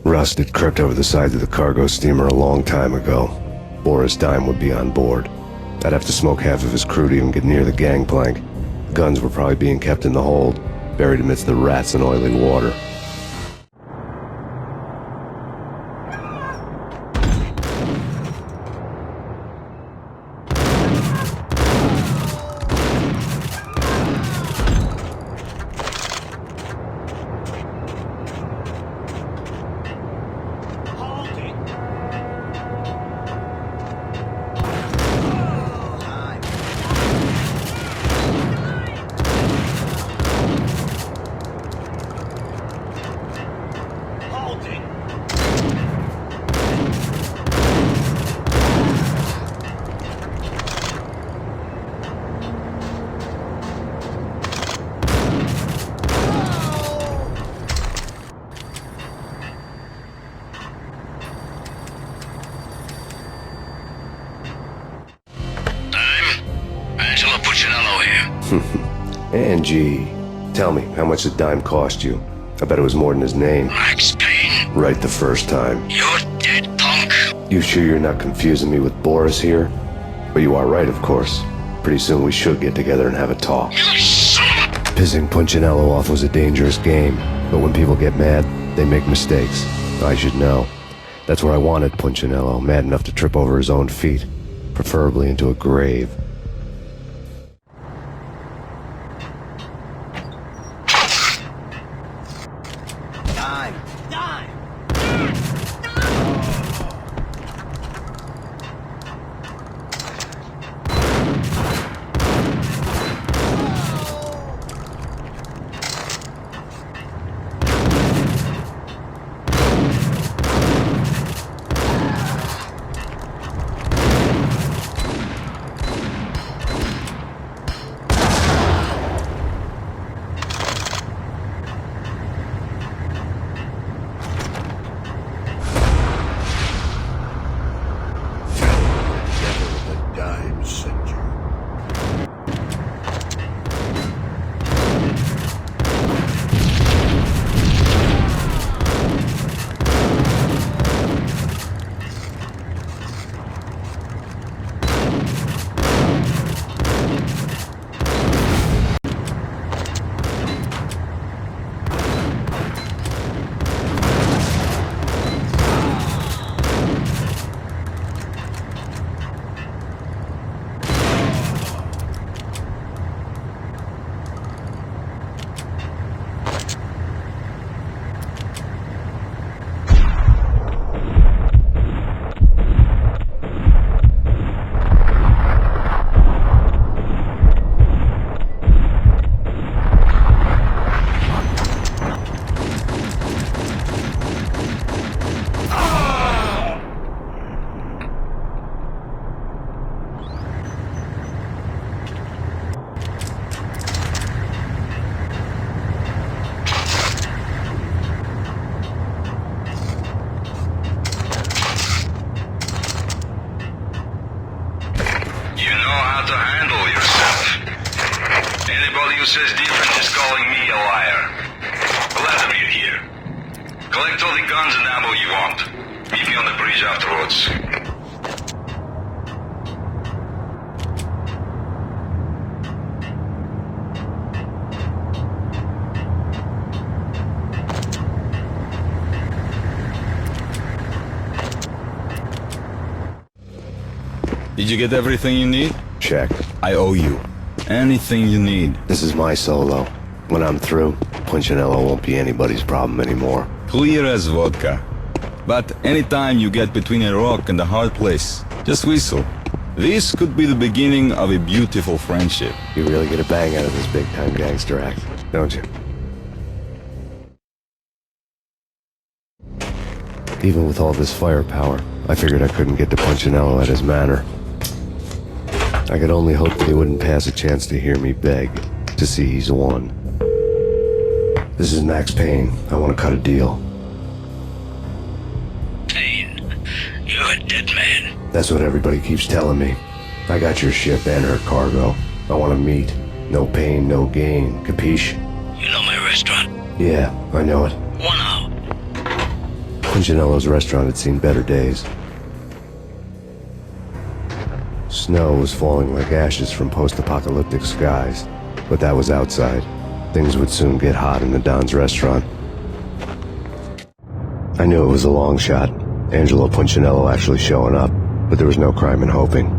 Rust had crept over the sides of the cargo steamer a long time ago. Boris Dime would be on board. I'd have to smoke half of his crew to even get near the gangplank. The guns were probably being kept in the hold, buried amidst the rats and oily water. Angie, tell me, how much did Dime cost you? I bet it was more than his name. Max Payne. Right the first time. You're dead, punk. You sure you're not confusing me with Boris here? But you are right, of course. Pretty soon we should get together and have a talk. Pissing Punchinello off was a dangerous game, but when people get mad, they make mistakes. I should know. That's where I wanted Punchinello, mad enough to trip over his own feet, preferably into a grave. who says different is calling me a liar. Vladimir here. Collect all the guns and ammo you want. Meet me on the bridge afterwards. Did you get everything you need? Check. I owe you. Anything you need. This is my solo. When I'm through, Punchinello won't be anybody's problem anymore. Clear as vodka. But anytime you get between a rock and a hard place, just whistle. This could be the beginning of a beautiful friendship. You really get a bang out of this big-time gangster act, don't you? Even with all this firepower, I figured I couldn't get to Punchinello at his manor. I could only hope that he wouldn't pass a chance to hear me beg to see he's won. This is Max Payne. I want to cut a deal. Payne, you're a dead man. That's what everybody keeps telling me. I got your ship and her cargo. I want to meet. No pain, no gain. Capiche? You know my restaurant? Yeah, I know it. 1 hour. Punchinello's restaurant had seen better days. Snow was falling like ashes from post-apocalyptic skies, but that was outside. Things would soon get hot in the Don's restaurant. I knew it was a long shot, Angelo Punchinello actually showing up, but there was no crime in hoping.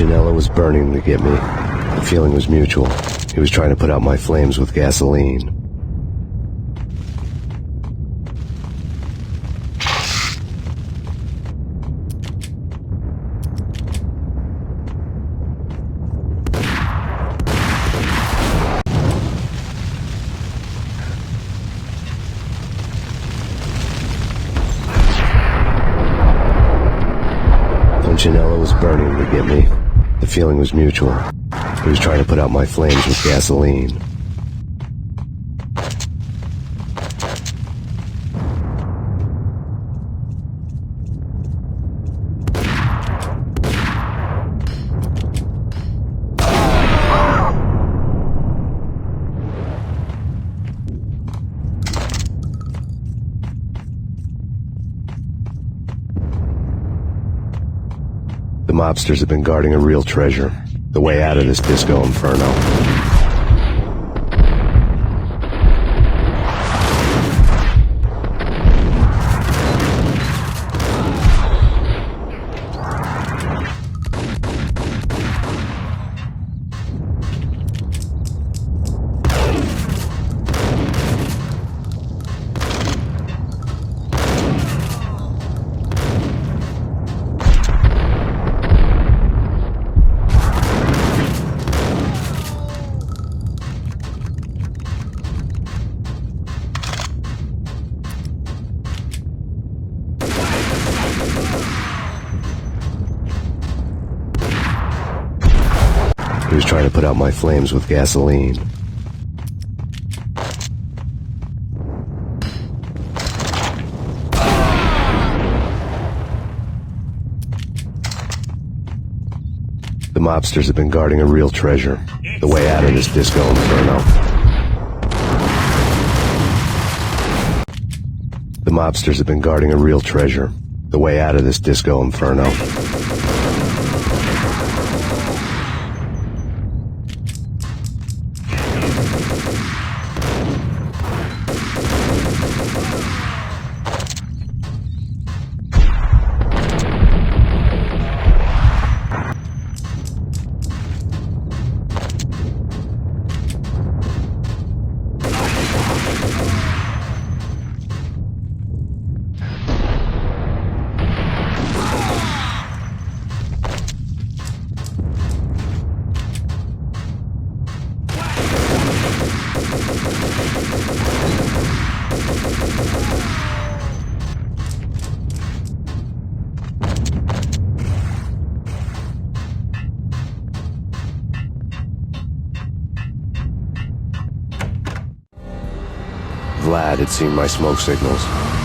Punchinello was burning to get me. The feeling was mutual. He was trying to put out my flames with gasoline. Punchinello was burning to get me. The feeling was mutual. He was trying to put out my flames with gasoline. The mobsters have been guarding a real treasure. The way out of this disco inferno. was trying to put out my flames with gasoline. The mobsters have been guarding a real treasure. The way out of this disco inferno. The mobsters have been guarding a real treasure. The way out of this disco inferno. Vlad had seen my smoke signals.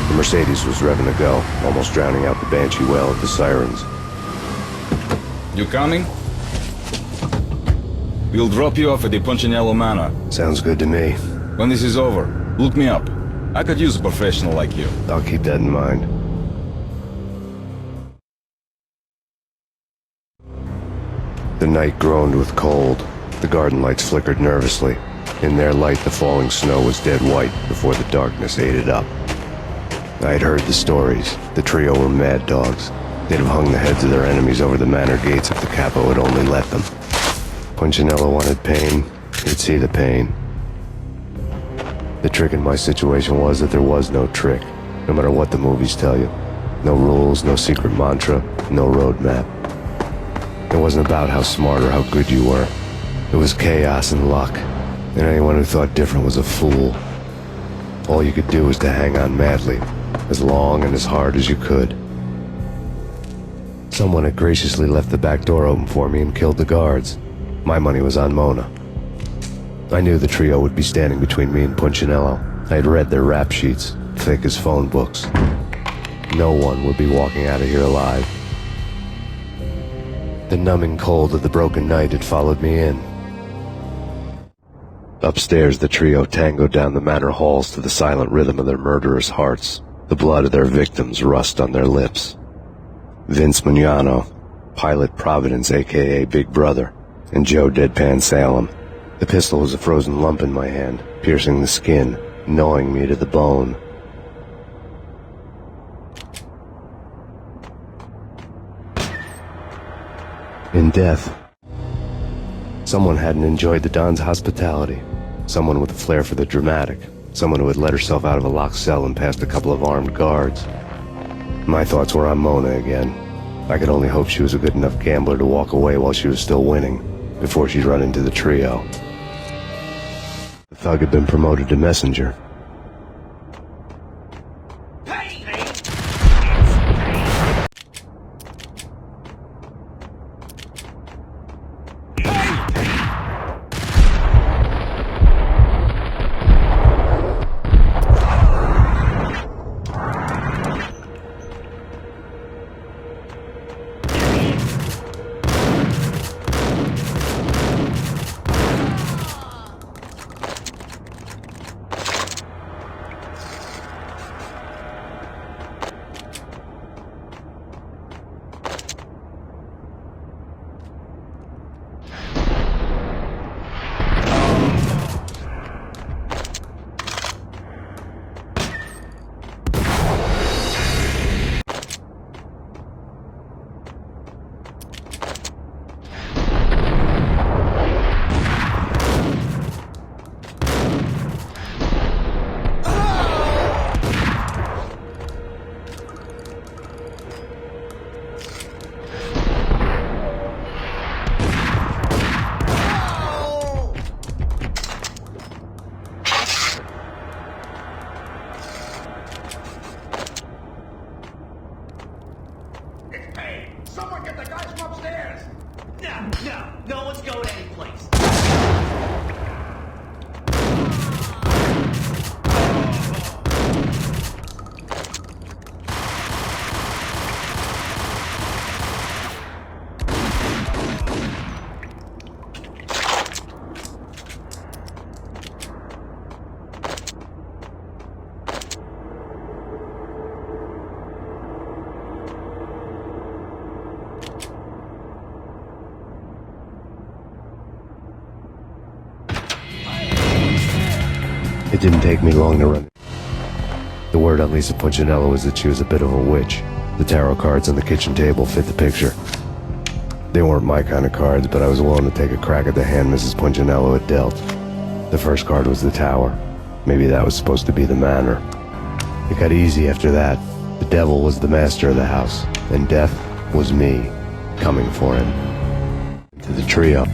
The Mercedes was revving to go, almost drowning out the banshee wail of the sirens. You coming? We'll drop you off at the Punchinello Manor. Sounds good to me. When this is over, look me up. I could use a professional like you. I'll keep that in mind. The night groaned with cold. The garden lights flickered nervously. In their light, the falling snow was dead white before the darkness ate it up. I had heard the stories. The trio were mad dogs. They'd have hung the heads of their enemies over the manor gates if the capo had only let them. Punchinello wanted Payne. He'd see the pain. The trick in my situation was that there was no trick, no matter what the movies tell you. No rules, no secret mantra, no roadmap. It wasn't about how smart or how good you were. It was chaos and luck. And anyone who thought different was a fool. All you could do was to hang on madly, as long and as hard as you could. Someone had graciously left the back door open for me and killed the guards. My money was on Mona. I knew the trio would be standing between me and Punchinello. I had read their rap sheets, thick as phone books. No one would be walking out of here alive. The numbing cold of the broken night had followed me in. Upstairs, the trio tangoed down the manor halls to the silent rhythm of their murderous hearts, the blood of their victims rust on their lips. Vince Mignano, Pilot Providence, a.k.a. Big Brother, and Joe Deadpan Salem. The pistol was a frozen lump in my hand, piercing the skin, gnawing me to the bone. In death, someone hadn't enjoyed the Don's hospitality. Someone with a flair for the dramatic. Someone who had let herself out of a locked cell and past a couple of armed guards. My thoughts were on Mona again. I could only hope she was a good enough gambler to walk away while she was still winning, before she'd run into the trio. The thug had been promoted to messenger. It didn't take me long to run. The word on Lisa Punchinello was that she was a bit of a witch. The tarot cards on the kitchen table fit the picture. They weren't my kind of cards, but I was willing to take a crack at the hand Mrs. Punchinello had dealt. The first card was the Tower. Maybe that was supposed to be the Manor. It got easy after that. The devil was the master of the house, and death was me, coming for him. To the trio.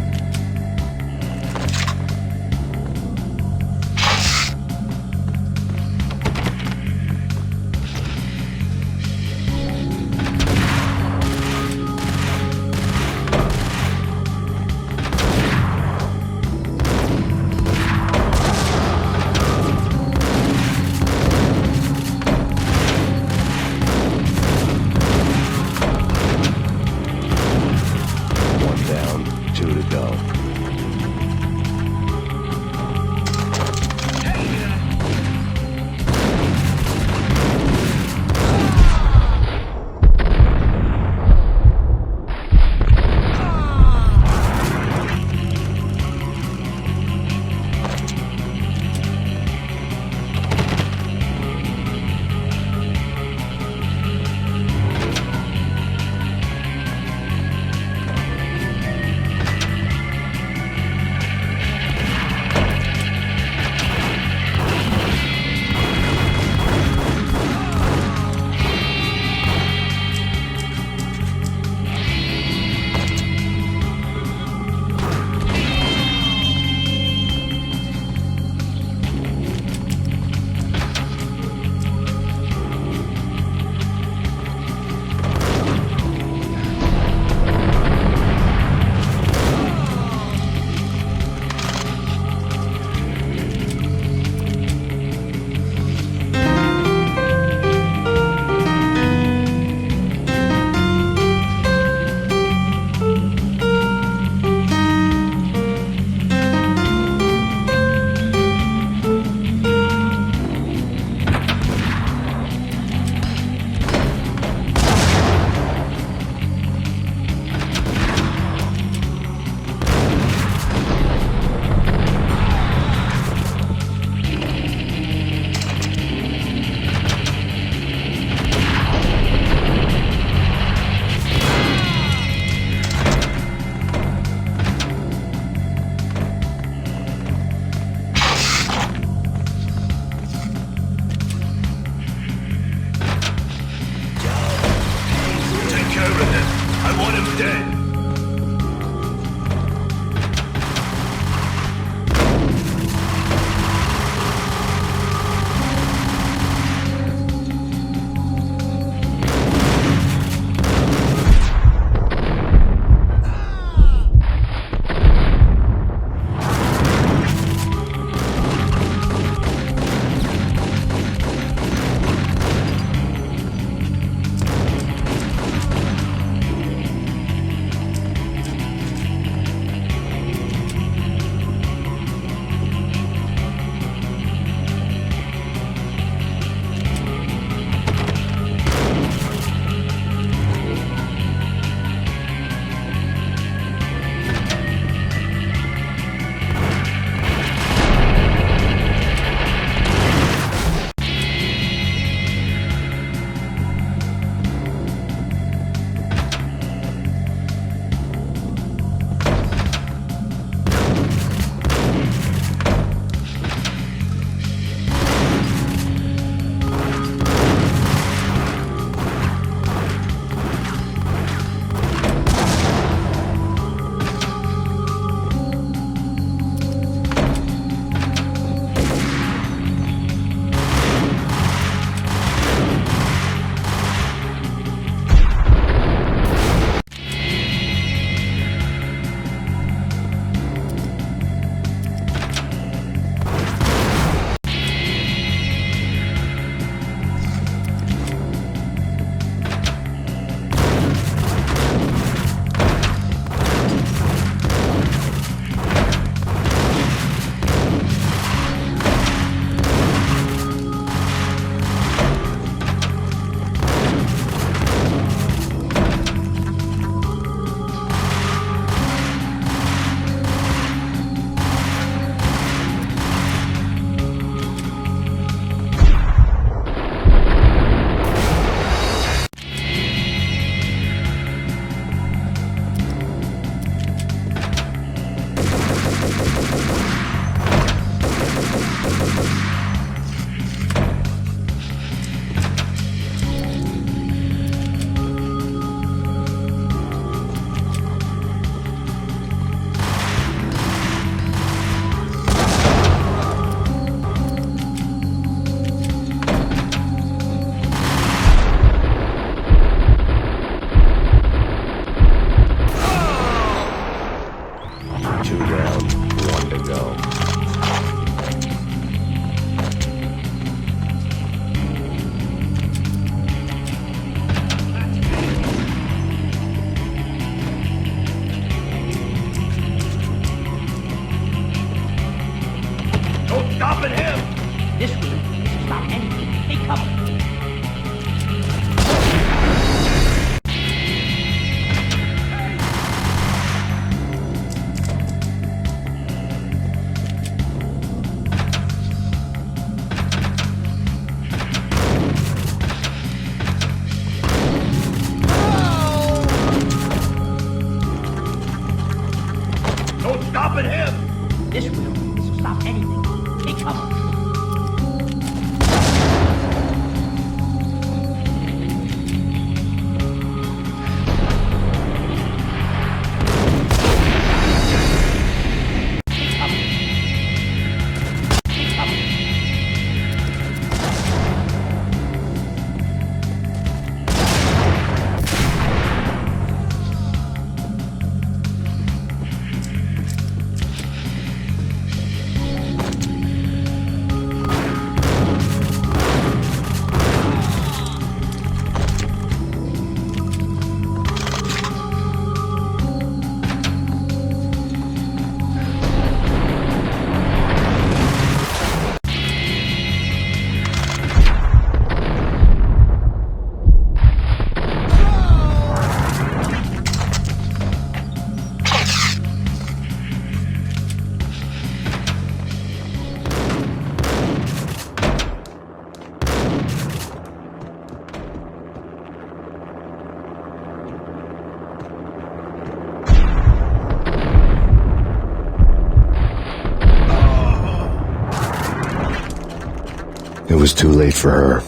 was too late for her.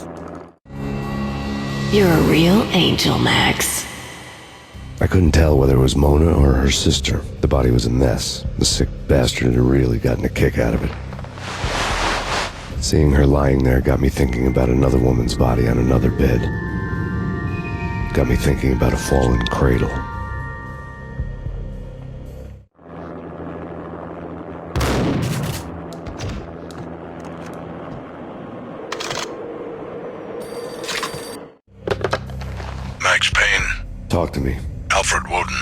You're a real angel, Max. I couldn't tell whether it was Mona or her sister. The body was a mess. The sick bastard had really gotten a kick out of it. Seeing her lying there got me thinking about another woman's body on another bed. Got me thinking about a fallen cradle. Max Payne. Talk to me. Alfred Woden.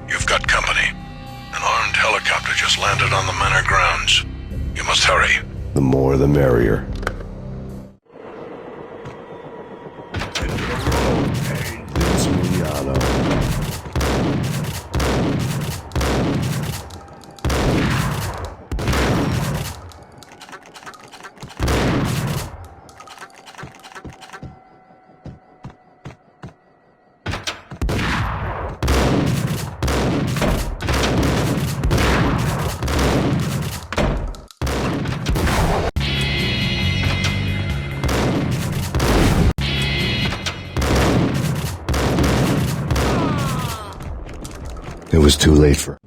You've got company. An armed helicopter just landed on the manor grounds. You must hurry. The more the merrier. It was too late for...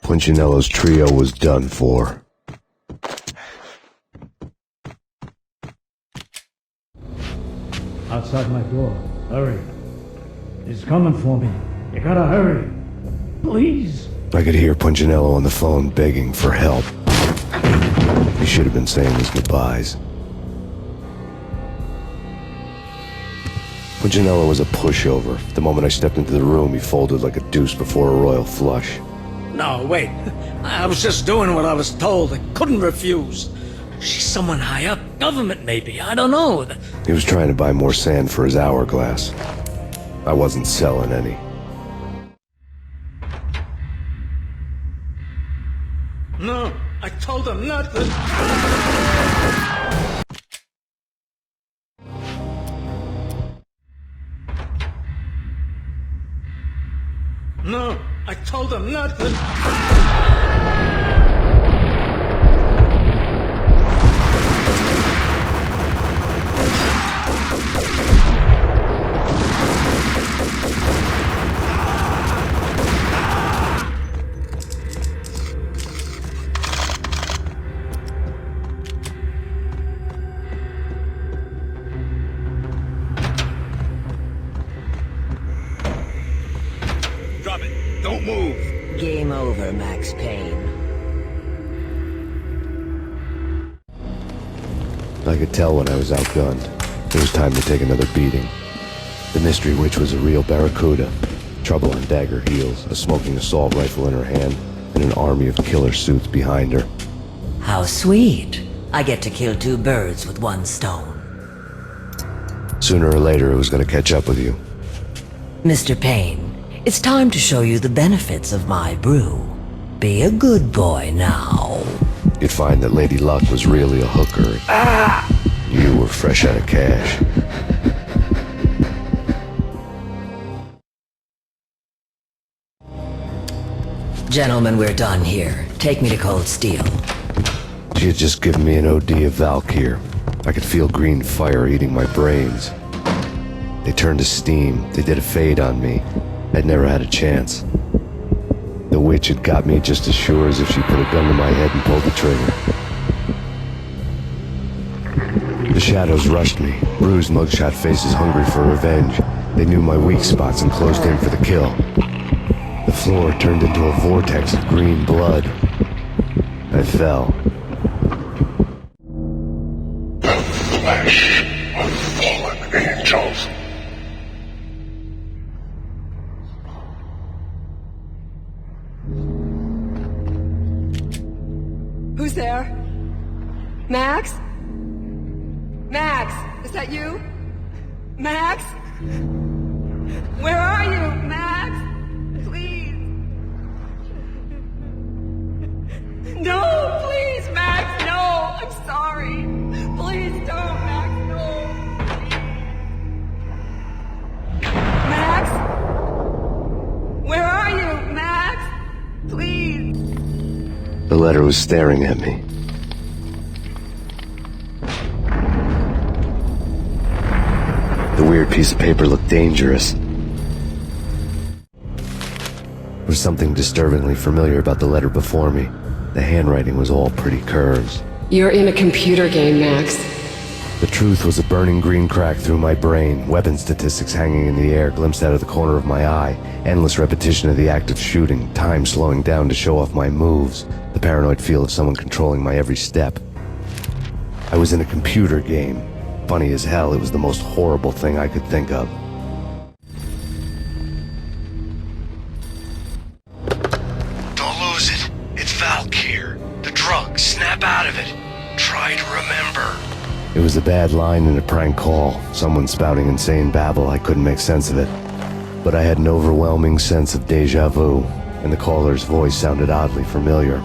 Punchinello's trio was done for. Outside my door. Hurry. He's coming for me. You gotta hurry. Please. I could hear Punchinello on the phone begging for help. He should have been saying his goodbyes. Punchinello was a pushover. The moment I stepped into the room, he folded like a deuce before a royal flush. No, wait. I was just doing what I was told. I couldn't refuse. She's someone high up. Government, maybe. I don't know. He was trying to buy more sand for his hourglass. I wasn't selling any. No, I told him not to. No, I told him not to. Drop it. Don't move. Game over, Max Payne. I could tell when I was outgunned. It was time to take another beating. The mystery witch was a real barracuda. Trouble on dagger heels, a smoking assault rifle in her hand, and an army of killer suits behind her. How sweet. I get to kill two birds with one stone. Sooner or later, it was going to catch up with you. Mr. Payne, it's time to show you the benefits of my brew. Be a good boy now. You'd find that Lady Luck was really a hooker. You were fresh out of cash. Gentlemen, we're done here. Take me to Cold Steel. She had just given me an OD of Valkyr. I could feel green fire eating my brains. They turned to steam. They did a fade on me. I'd never had a chance. The witch had got me just as sure as if she put a gun to my head and pulled the trigger. The shadows rushed me. Bruised mugshot faces hungry for revenge. They knew my weak spots and closed in for the kill. The floor turned into a vortex of green blood. I fell. The flesh of fallen angels. Who's there? Max? Max, is that you? Max? Where are you, Max? Please. No, please, Max, no. I'm sorry. Please don't, Max, no. Max? Where are you, Max? Please. The letter was staring at me. The weird piece of paper looked dangerous. There was something disturbingly familiar about the letter before me. The handwriting was all pretty curves. You're in a computer game, Max. The truth was a burning green crack through my brain, weapon statistics hanging in the air, glimpsed out of the corner of my eye, endless repetition of the act of shooting, time slowing down to show off my moves, the paranoid feel of someone controlling my every step. I was in a computer game. Funny as hell, it was the most horrible thing I could think of. Don't lose it. It's Valkyr. The drug. Snap out of it. Try to remember. It was a bad line in a prank call, someone spouting insane babble. I couldn't make sense of it. But I had an overwhelming sense of déjà vu, and the caller's voice sounded oddly familiar.